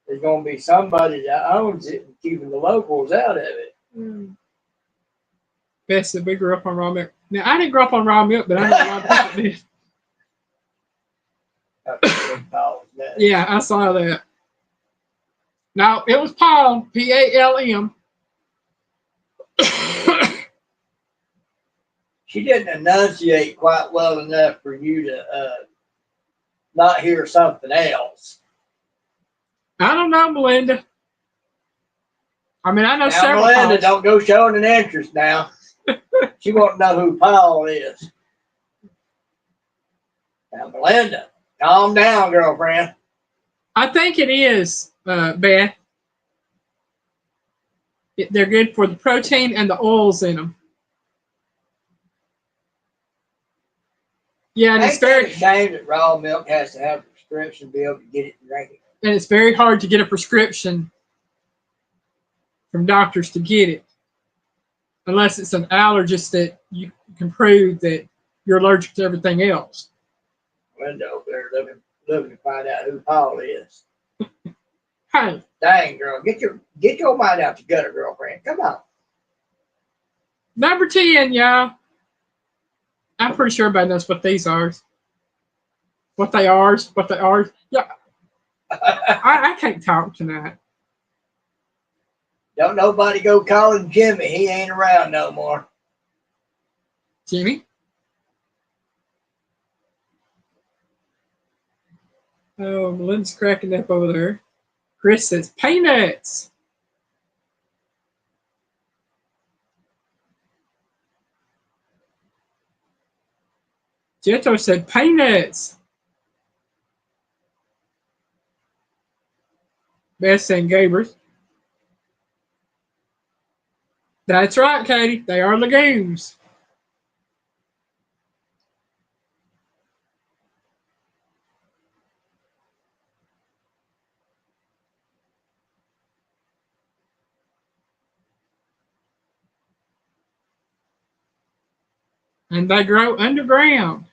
there's going to be somebody that owns it and keeping the locals out of it. Beth said we grew up on raw milk. Now, I didn't grow up on raw milk, but I know a lot of people did. Yeah, I saw that. No, it was palm, PALM. She didn't enunciate quite well enough for you to not hear something else. I don't know, Melinda. I mean, I know now, several. Melinda, don't go showing an interest now. She won't know who Paul is. Now, Melinda, calm down, girlfriend. I think it is, Beth. They're good for the protein and the oils in them. Yeah, and it's very shame that raw milk has to have a prescription to be able to get it and drink it. And it's very hard to get a prescription from doctors to get it, unless it's an allergist that you can prove that you're allergic to everything else. Linda over there looking to find out who Paul is. Hey, dang girl, get your mind out your gutter, girlfriend. Come on. Number 10, y'all. I'm pretty sure everybody knows what these are. What they are. Yeah. I can't talk tonight. Don't nobody go calling Jimmy. He ain't around no more. Jimmy? Oh, Melinda's cracking up over there. Chris says peanuts. Jetto said peanuts. Beth saying Gabers. That's right, Katie. They are legumes. And they grow underground.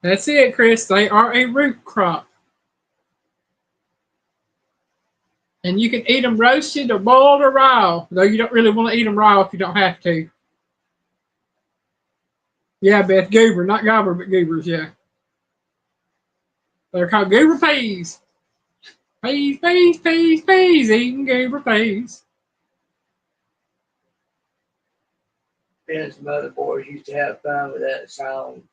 That's it, Chris. They are a root crop. And you can eat them roasted or boiled or raw, though you don't really want to eat them raw if you don't have to. Yeah, Beth, goober, not gobber, but goobers, yeah. They're called goober peas. Peas, eating goober peas. me and some other boys used to have fun with that song.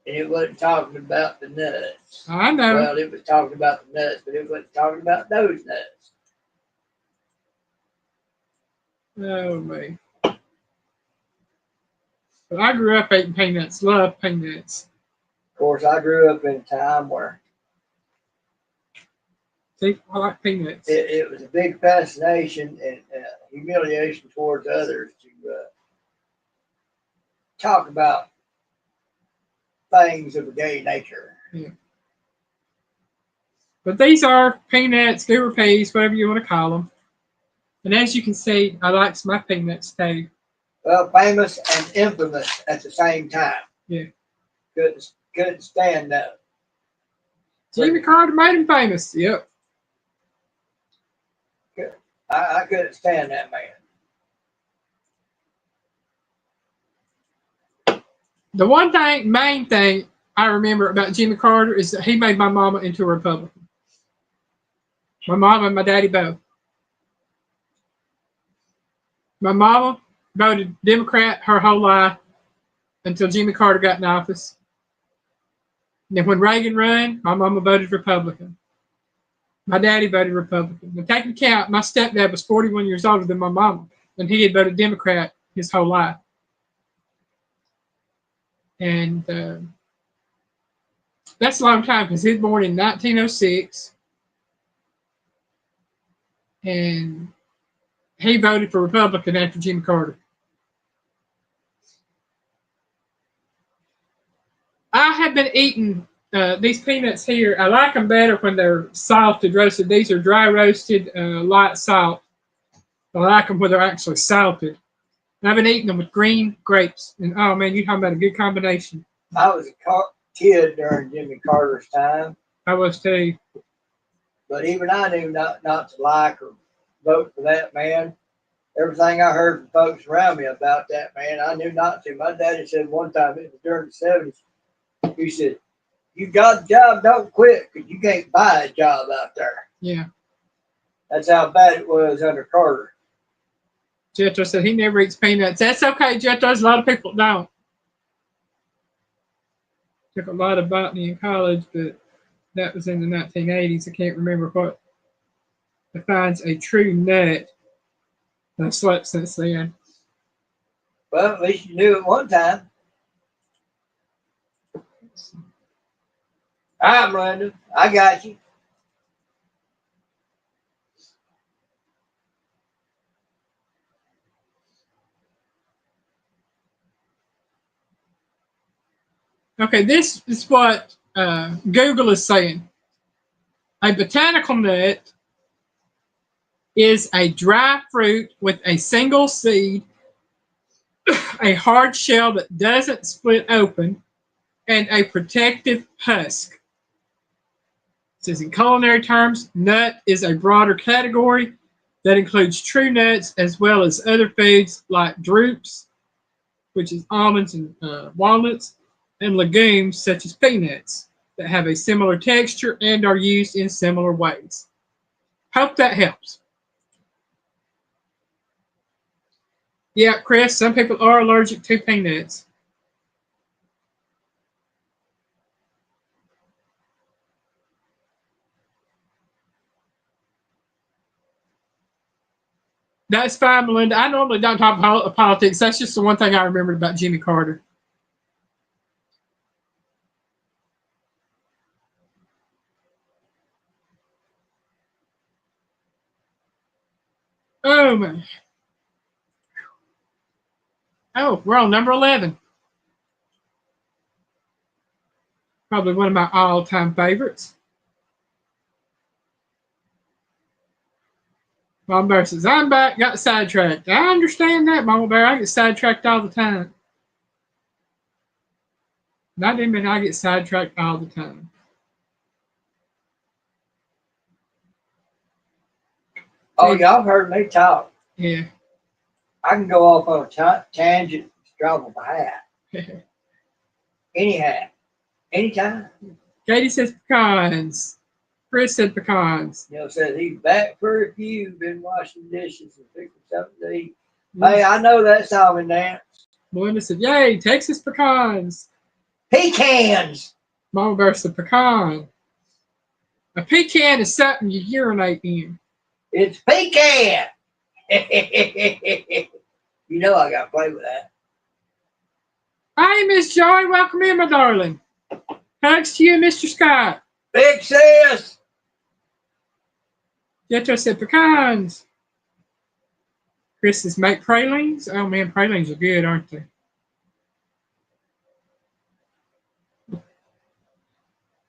And it wasn't talking about the nuts. I know. Well, it was talking about the nuts, but it wasn't talking about those nuts. Oh, man. But I grew up eating peanuts. Love peanuts. Of course, I grew up in a time where See, I like peanuts. it was a big fascination and humiliation towards others to talk about things of a gay nature. Yeah. But these are peanuts, goober peas, whatever you want to call them. And as you can see, I like my peanuts too. Well, famous and infamous at the same time. Yeah. Couldn't stand that. Jimmy Carter made him famous. Yep. I couldn't stand that man. The one thing, main thing I remember about Jimmy Carter is that he made my mama into a Republican. My mama and my daddy both. My mama voted Democrat her whole life until Jimmy Carter got in office. And then when Reagan ran, my mama voted Republican. My daddy voted Republican. Now, taking account, my stepdad was 41 years older than my mama, and he had voted Democrat his whole life. And that's a long time because he was born in 1906. And he voted for Republican after Jimmy Carter. I have been eating these peanuts here. I like them better when they're salted, roasted. These are dry roasted, light salt. I like them when they're actually salted. And I've been eating them with green grapes. And oh man, you're talking about a good combination. I was a kid during Jimmy Carter's time. I was too. But even I knew not to like or vote for that man. Everything I heard from folks around me about that man, I knew not to. My daddy said one time, it was during the 70s, he said, "You got a job, don't quit, because you can't buy a job out there." Yeah. That's how bad it was under Carter. Jethro said he never eats peanuts. That's okay, Jethro. There's a lot of people that don't. Took a lot of botany in college, but that was in the 1980s. I can't remember what defines a true nut. I've slept since then. Well, at least you knew it one time. All right, Miranda, I got you. Okay, this is what Google is saying. A botanical nut is a dry fruit with a single seed, a hard shell that doesn't split open, and a protective husk. It says in culinary terms, nut is a broader category that includes true nuts as well as other foods like drupes, which is almonds and walnuts, and legumes such as peanuts that have a similar texture and are used in similar ways. Hope that helps. Yeah, Chris, some people are allergic to peanuts. That's fine, Melinda. I normally don't talk about politics. That's just the one thing I remembered about Jimmy Carter. Oh, man. Oh, we're on number 11. Probably one of my all-time favorites. Mama Bear says, I'm back, got sidetracked. I understand that, Mama Bear. I get sidetracked all the time. Not even I get sidetracked all the time. Oh, y'all heard me talk. Yeah. I can go off on a tangent, drop of a hat. Any hat. Anytime. Katie says pecans. Chris said pecans. You know, said he's back for a few, been washing dishes and fixing something to eat. Hey, I know that song and dance. Melinda said, yay, Texas pecans. Pecans. Mama Bear said pecan. A pecan is something you urinate in. It's pecan. You know I got to play with that. Hi, Miss Joy. Welcome in, my darling. Hugs to you, Mr. Scott. Big sis. Jetro said pecans. Chris says make pralines. Oh man, pralines are good, aren't they?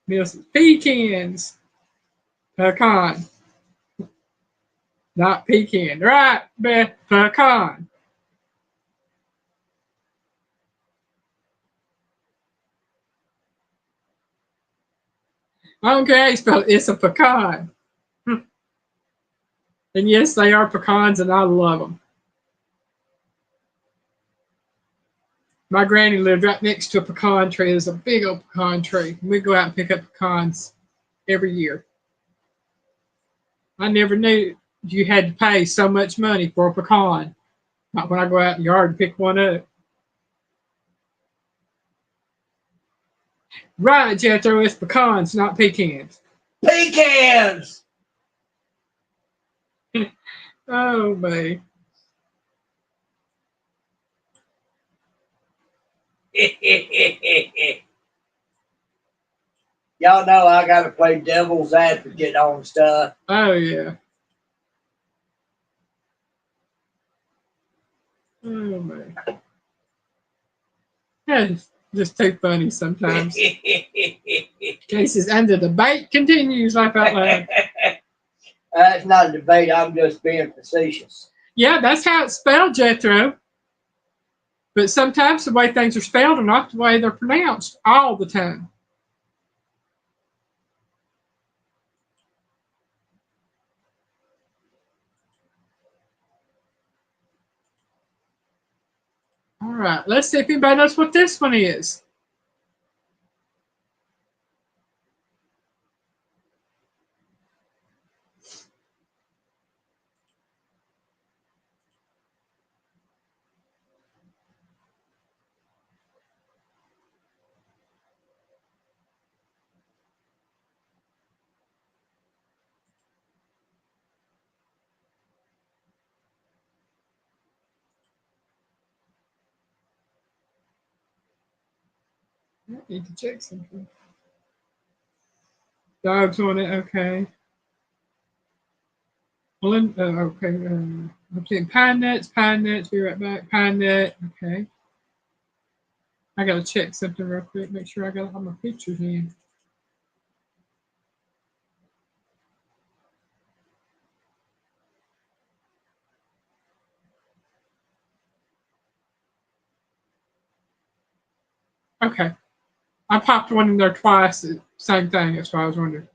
Neil says pecans. Pecan. Not pecan. Right, Beth. Pecan. I don't care how you spell it. It's a pecan. And yes, they are pecans, and I love them. My granny lived right next to a pecan tree. There's a big old pecan tree. We go out and pick up pecans every year. I never knew you had to pay so much money for a pecan. Not when I go out in the yard and pick one up. Right, Jethro, it's pecans, not pecans. Pecans. Oh, man. Y'all know I got to play devil's advocate on stuff. Oh, yeah. Oh, man. That's just too funny sometimes. Cases, and the debate continues, laugh out loud. That's not a debate. I'm just being facetious. Yeah, that's how it's spelled, Jethro. But sometimes the way things are spelled are not the way they're pronounced all the time. All right, let's see if anybody knows what this one is. I need to check something. Dogs on it, okay. Well, okay. I'm saying pine nuts. Be right back. Pine nut, okay. I gotta check something real quick. Make sure I got all my pictures in. Okay. I popped one in there twice. Same thing. That's why I was wondering.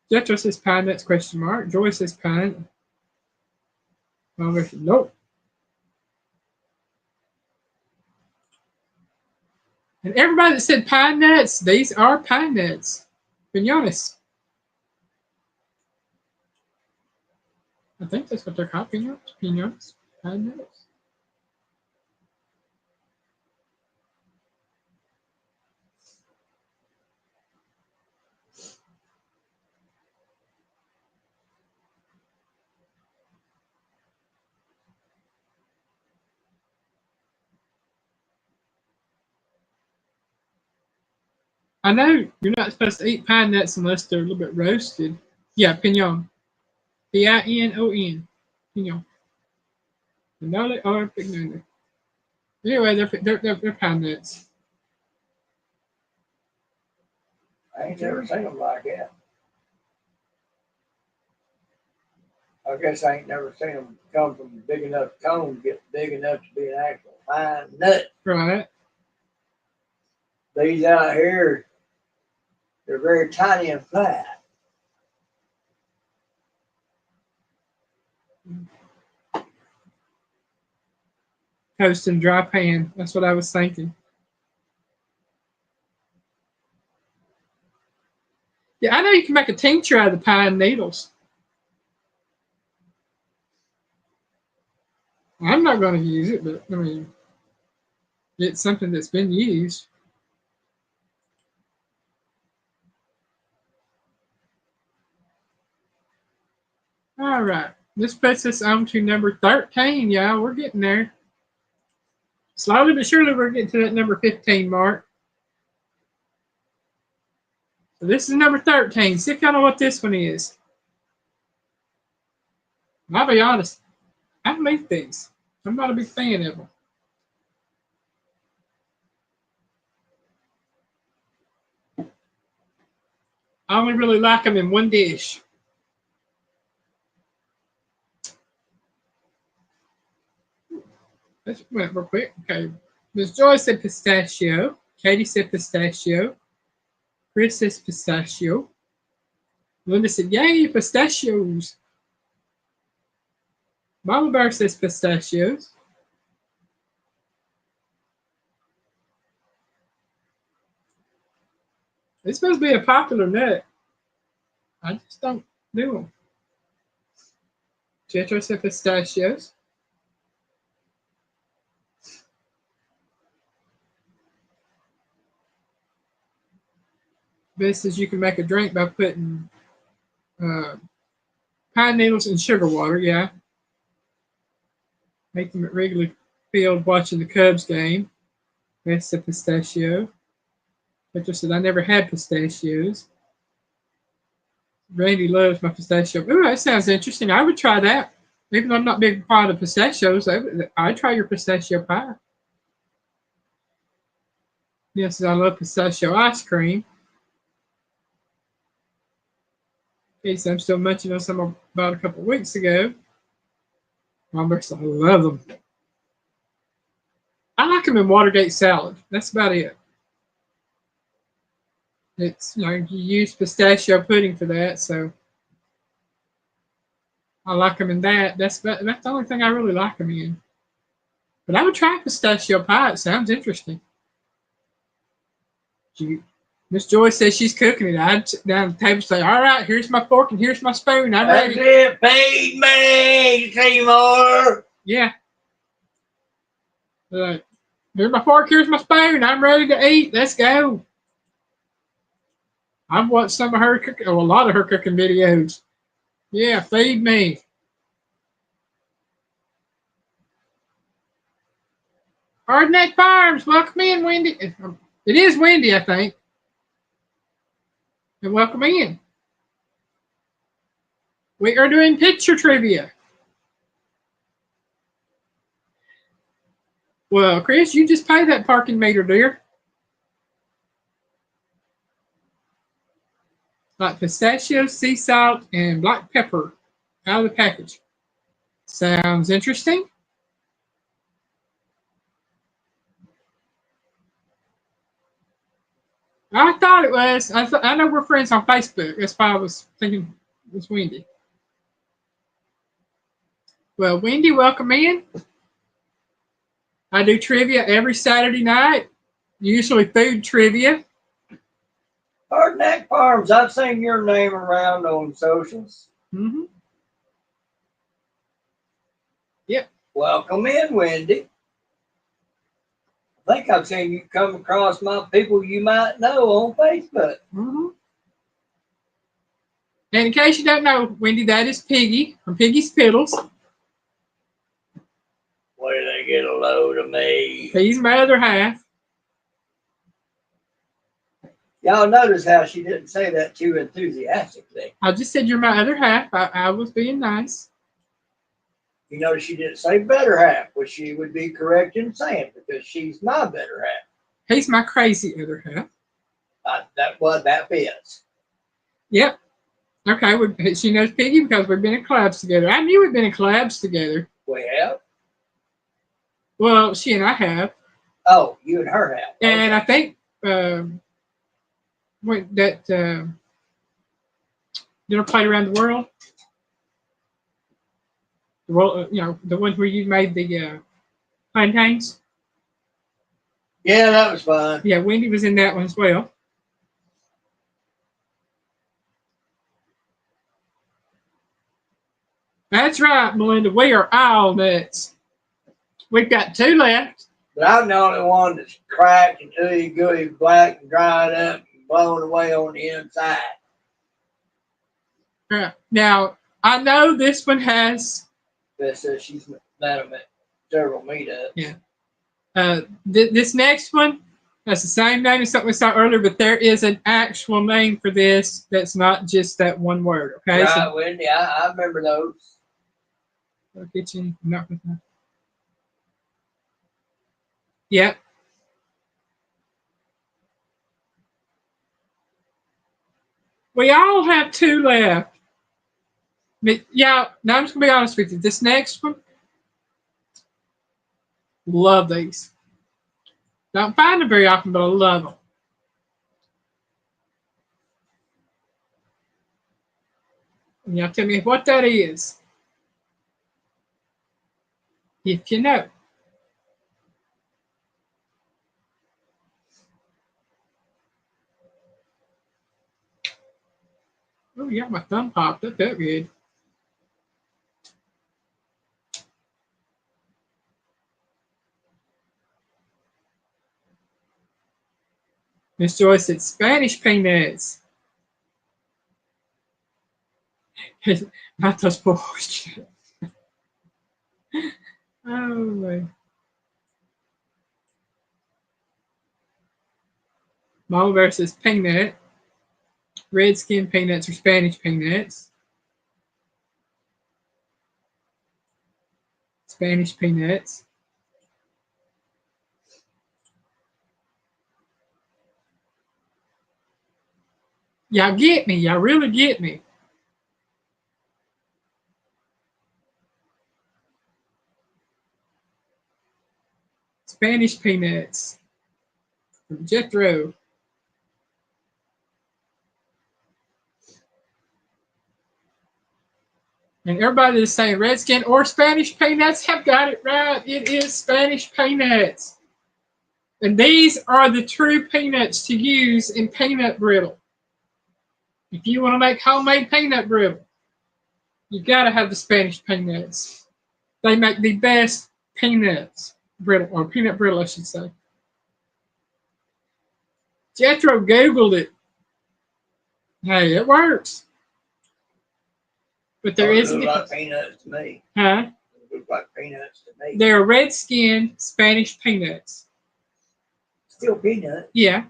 Jethro says pine nuts, question mark. Joy says pine. Nope. And everybody that said pine nuts, these are pine nuts. Pinones. I think that's what they're called. Pinones. Pine nuts. I know you're not supposed to eat pine nuts unless they're a little bit roasted. Yeah, pinon. Pinon. Pinon. Pinole or pignole. Anyway, they're pine nuts. I ain't never seen them like that. I guess I ain't never seen them come from a big enough cone to get big enough to be an actual pine nut. Right. These out here, they're very tiny and flat. Toast in dry pan. That's what I was thinking. Yeah, I know you can make a tincture out of the pine needles. I'm not going to use it, but I mean, it's something that's been used. All right. This puts us on to number 13, y'all. We're getting there. Slowly but surely, we're getting to that number 15 mark. So this is number 13. See if y'all know what this one is. I'll be honest. I don't eat these. I'm not a big fan of them. I only really like them in one dish. Let's went real quick. Okay. Miss Joy said pistachio. Katie said pistachio. Chris says pistachio. Linda said, yay, pistachios. Mama Bear says pistachios. It's supposed to be a popular nut. I just don't do them. Jetro said pistachios. This says you can make a drink by putting pine needles in sugar water. Yeah. Make them at Wrigley Field watching the Cubs game. That's the pistachio. Jetro said I never had pistachios. Randy loves my pistachio. Ooh, that sounds interesting. I would try that. Even though I'm not a big fan of pistachios, I'd try your pistachio pie. Yes, I love pistachio ice cream. Okay, so I'm still munching on some I bought a couple weeks ago. I love them. I like them in Watergate salad. That's about it. It's you use pistachio pudding for that, so I like them in that. That's the only thing I really like them in. But I would try pistachio pie. It sounds interesting. Miss Joy says she's cooking it. I'd sit down at the table and say, all right, here's my fork and here's my spoon. I'm ready. That's it. Feed me, Seymour. Yeah. Here's my fork, here's my spoon. I'm ready to eat. Let's go. I've watched some of her cooking, a lot of her cooking videos. Yeah, feed me. Hardneck Farms, welcome in, Wendy. It is Wendy, I think. And welcome in. We are doing picture trivia. Well, Chris, you just pay that parking meter, dear. Like pistachio, sea salt, and black pepper out of the package. Sounds interesting. I thought it was. I know we're friends on Facebook. That's why I was thinking it was Wendy. Well, Wendy, welcome in. I do trivia every Saturday night, usually food trivia. Hardneck Farms. I've seen your name around on socials. Mm-hmm. Yep. Welcome in, Wendy. I think I've seen you come across my people you might know on Facebook. Mm-hmm. And in case you don't know, Wendy, that is Piggy from Piggy's Piddles. Where did they get a load of me? He's my other half. Y'all notice how she didn't say that too enthusiastically. I just said you're my other half. I was being nice. You notice she didn't say better half, which she would be correct in saying because she's my better half. He's my crazy other half. That fits. Yep. Okay, she knows Piggy because we've been in clubs together. I knew we'd been in clubs together. We have? Well, she and I have. Oh, you and her have. Okay. And I think dinner played around the world. The world, the one where you made the plantains. Yeah, that was fun. Yeah, Wendy was in that one as well. That's right, Melinda. We are all nuts. We've got 2 left. But I'm the only one that's cracked and ooey gooey black and dried up and blown away on the inside. Now, I know this one has. Beth says she's met them at several meetups. Yeah. This next one has the same name as something we saw earlier, but there is an actual name for this that's not just that one word. Okay. Right, Wendy. I remember those. Kitchen. Not with that. Yep. We all have 2 left. But yeah, now I'm just gonna be honest with you. This next one, love these. Don't find them very often, but I love them. And y'all tell me what that is. If you know. Oh yeah, my thumb popped. That felt good. Miss Joyce said Spanish peanuts. Not those boys. Oh my. Mama Bear says peanut. Red skin peanuts or Spanish peanuts. Spanish peanuts. Y'all get me. Y'all really get me. Spanish peanuts. From Jethro. And everybody that's saying redskin or Spanish peanuts have got it right. It is Spanish peanuts. And these are the true peanuts to use in peanut brittle. If you want to make homemade peanut brittle, you got to have the Spanish peanuts. They make the best peanuts brittle, or peanut brittle, I should say. Jethro Googled it. Hey, it works. But there is a difference. Like peanuts to me. Huh? It looks like peanuts to me. They're red skin Spanish peanuts. Still peanuts. Yeah.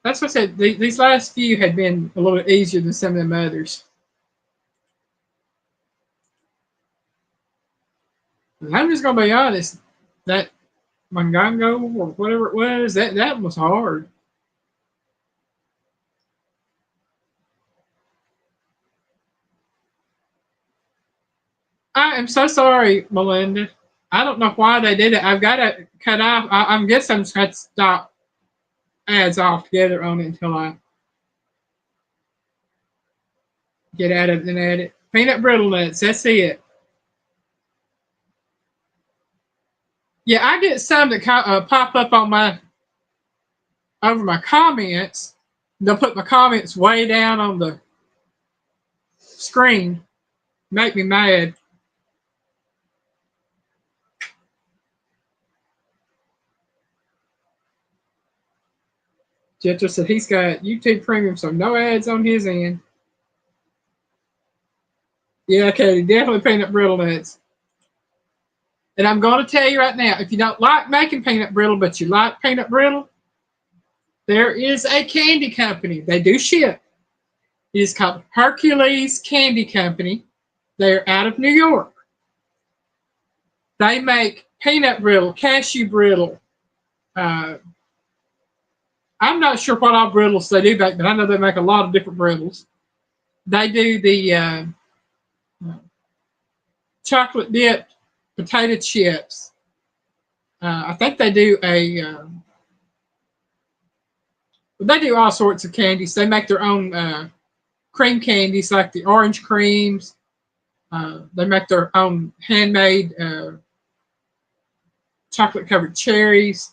That's what I said. These last few had been a little bit easier than some of them others. And I'm just going to be honest. That Mangango or whatever it was, that was hard. I am so sorry, Melinda. I don't know why they did it. I've got to cut off. I'm guessing I'm just going to stop ads altogether on it until I get out of it and add it. Peanut brittle nuts. That's it. Yeah, I get some that pop up on over my comments. They'll put my comments way down on the screen. Make me mad. Jethro said he's got YouTube Premium, so no ads on his end. Yeah, okay, definitely peanut brittle nuts. And I'm going to tell you right now, if you don't like making peanut brittle, but you like peanut brittle, there is a candy company. They do ship. It is called Hercules Candy Company. They're out of New York. They make peanut brittle, cashew brittle. I'm not sure what all brittles they do make, but I know they make a lot of different brittles. They do the chocolate dipped potato chips. I think they do they do all sorts of candies. They make their own cream candies like the orange creams. They make their own handmade chocolate covered cherries.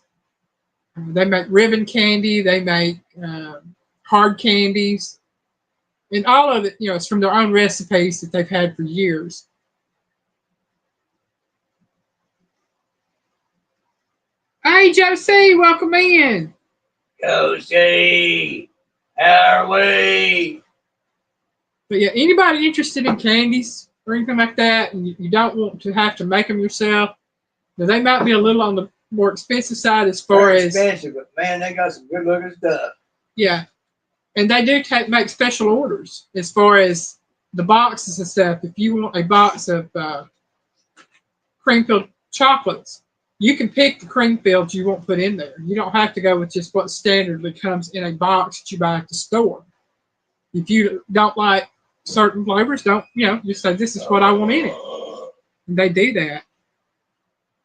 They make ribbon candy. They make hard candies. And all of it, it's from their own recipes that they've had for years. Hey, Josie, welcome in. Josie, how are we? But yeah, anybody interested in candies or anything like that, and you don't want to have to make them yourself, now they might be a little on the more expensive side as far They're as expensive, but man, they got some good looking stuff. yeah, and they do make special orders as far as the boxes and stuff. If you want a box of cream filled chocolates, you can pick the cream filled you want put in there. You don't have to go with just what standardly comes in a box that you buy at the store. If you don't like certain flavors, don't you say this is what I want in it. And they do that.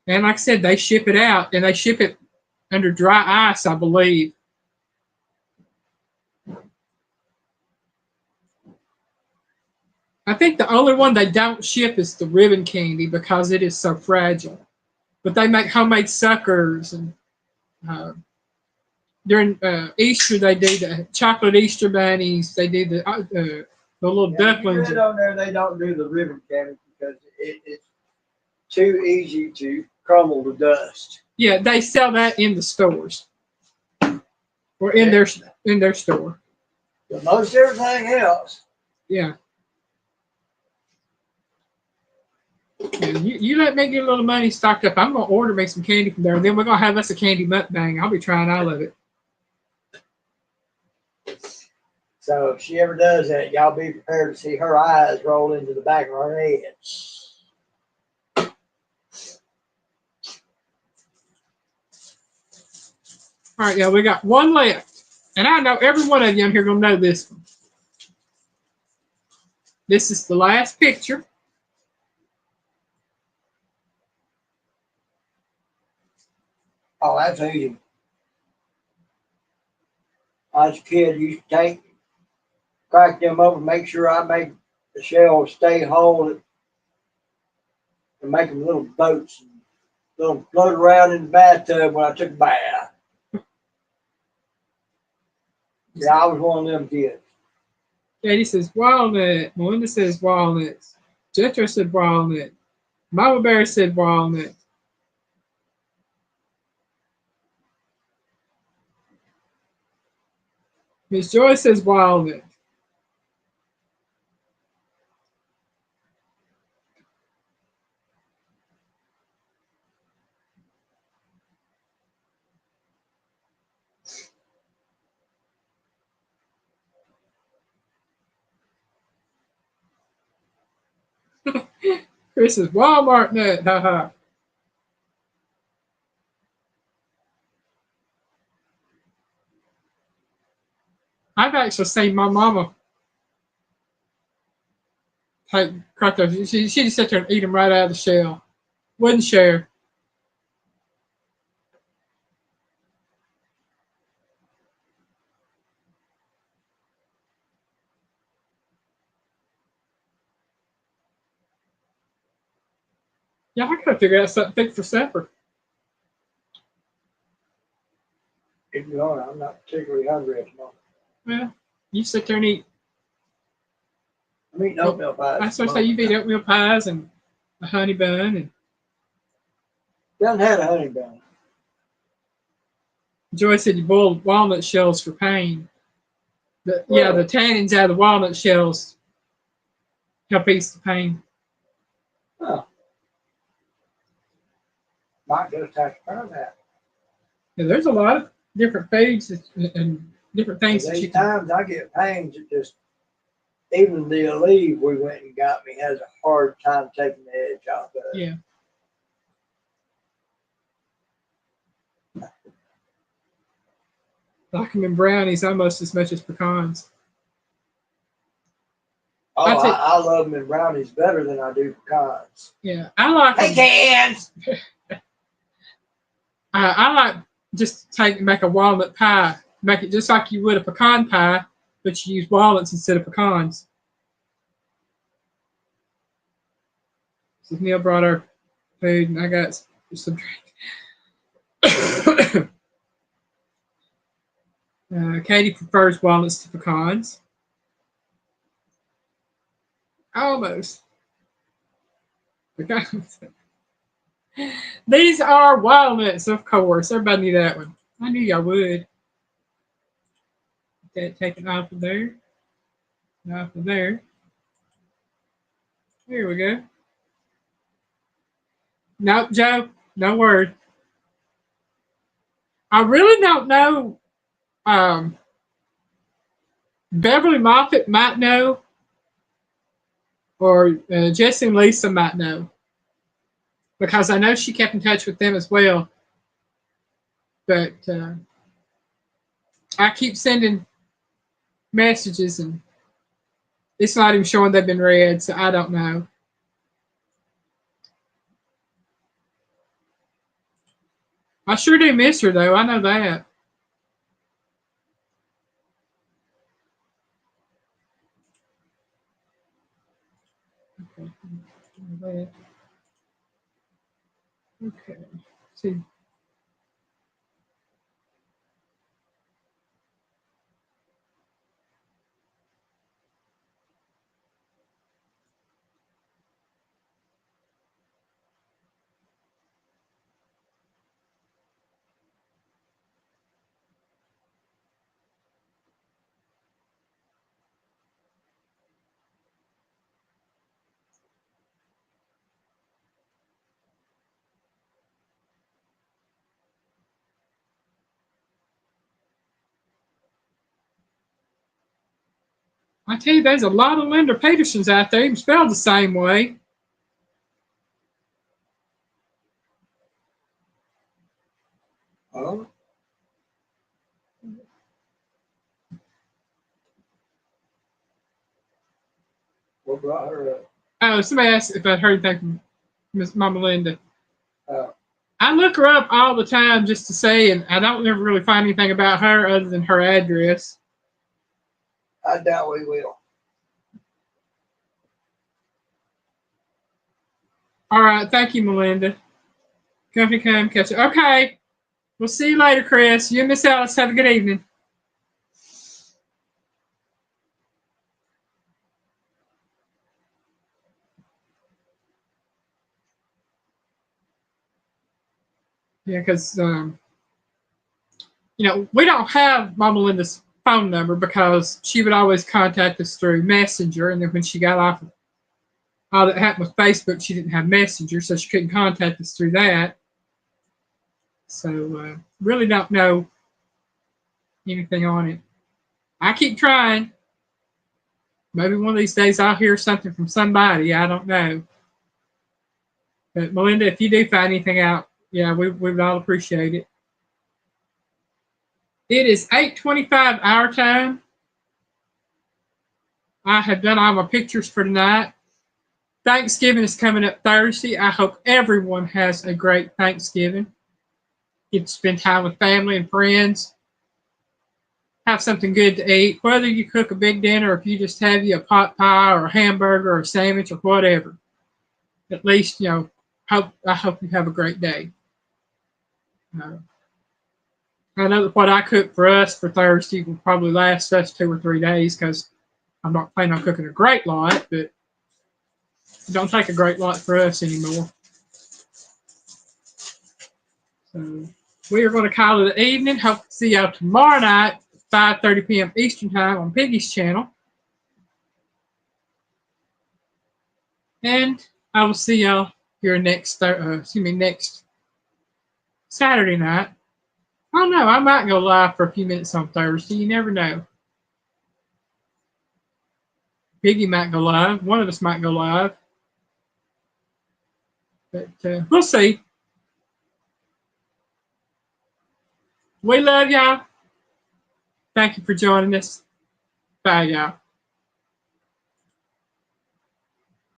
And like I said, they ship it out and they ship it under dry ice, I believe. I think the only one they don't ship is the ribbon candy because it is so fragile. But they make homemade suckers, and uh, during Easter they do the chocolate Easter bunnies. They do the little ducklings. You read on there they don't do the ribbon candy because it's too easy to crumble to dust. Yeah, they sell that in the stores or in their store. But most everything else. Yeah. And you let me get a little money stocked up. I'm gonna order me some candy from there, and then we're gonna have us a candy mukbang. I'll be trying all of it. So if she ever does that, y'all be prepared to see her eyes roll into the back of her head. All right, y'all, we got one left. And I know every one of you on here gonna know this one. This is the last picture. Oh, that's easy. I was a kid, used to crack them open, make sure I make the shells stay whole, and make them little boats, and little float around in the bathtub when I took a bath. Yeah, I was one of them kids. Katie says walnut. Melinda says walnuts. Jethro said walnut. Mama Bear said walnut. Miss Joy says walnut. Chris says Walmart nut. Ha ha. I've actually seen my mama crack those. She just sit there and eat them right out of the shell. Wouldn't share. Yeah, I gotta figure out something to cook for supper. I'm not particularly hungry at the moment. Well, you sit there and eat. I'm eating oatmeal pies. I was say you eat oatmeal pies and a honey bun and. Doesn't have a honey bun. Joy said you boiled walnut shells for pain. The tannins out of the walnut shells help ease the pain. Oh. Might just have to try that. Yeah, there's a lot of different foods and different things that you can. Times I get pains, it just, even the Aleve we went and got me has a hard time taking the edge off of it. Yeah. Like them in brownies almost as much as pecans. Oh, I love them in brownies better than I do pecans. Yeah, I like them. Pecans! I like just make a walnut pie. Make it just like you would a pecan pie, but you use walnuts instead of pecans. So Neil brought our food, and I got some drink. Katie prefers walnuts to pecans. Almost. These are walnuts, of course. Everybody knew that one. I knew y'all would. Take it off of there. Off of there. Here we go. Nope, Joe. No word. I really don't know. Beverly Moffett might know, or Jesse and Lisa might know, because I know she kept in touch with them as well. But I keep sending messages and it's not even showing they've been read, so I don't know. I sure do miss her, though. I know that. Okay. Okay. See. I tell you, there's a lot of Linda Petersons out there, even spelled the same way. Oh. What brought her up? Oh, somebody asked if I'd heard anything from Miss Mama Linda. Oh. I look her up all the time just to say, and I don't ever really find anything about her other than her address. I doubt we will. All right, thank you, Melinda. Company come catch you. Okay, we'll see you later, Chris. You and Miss Alice have a good evening. Yeah, because we don't have Mama Linda's phone number because she would always contact us through Messenger, and then when she got off of all that happened with Facebook, she didn't have Messenger, so she couldn't contact us through that. So really don't know anything on it. I keep trying. Maybe one of these days I'll hear something from somebody. I don't know. But Melinda, if you do find anything out, yeah, we would all appreciate it. It is 8:25 our time. I have done all my pictures for tonight. Thanksgiving is coming up Thursday. I hope everyone has a great Thanksgiving. Get to spend time with family and friends. Have something good to eat. Whether you cook a big dinner or if you just have you a pot pie or a hamburger or a sandwich or whatever. At least, I hope you have a great day. I know that what I cook for us for Thursday will probably last us 2 or 3 days because I'm not planning on cooking a great lot, but it don't take a great lot for us anymore. So we are going to call it an evening. Hope to see y'all tomorrow night, 5:30 p.m. Eastern Time on Piggy's channel. And I will see y'all here next Saturday night. Oh no, I might go live for a few minutes on Thursday. You never know. Piggy might go live. One of us might go live. But we'll see. We love y'all. Thank you for joining us. Bye, y'all.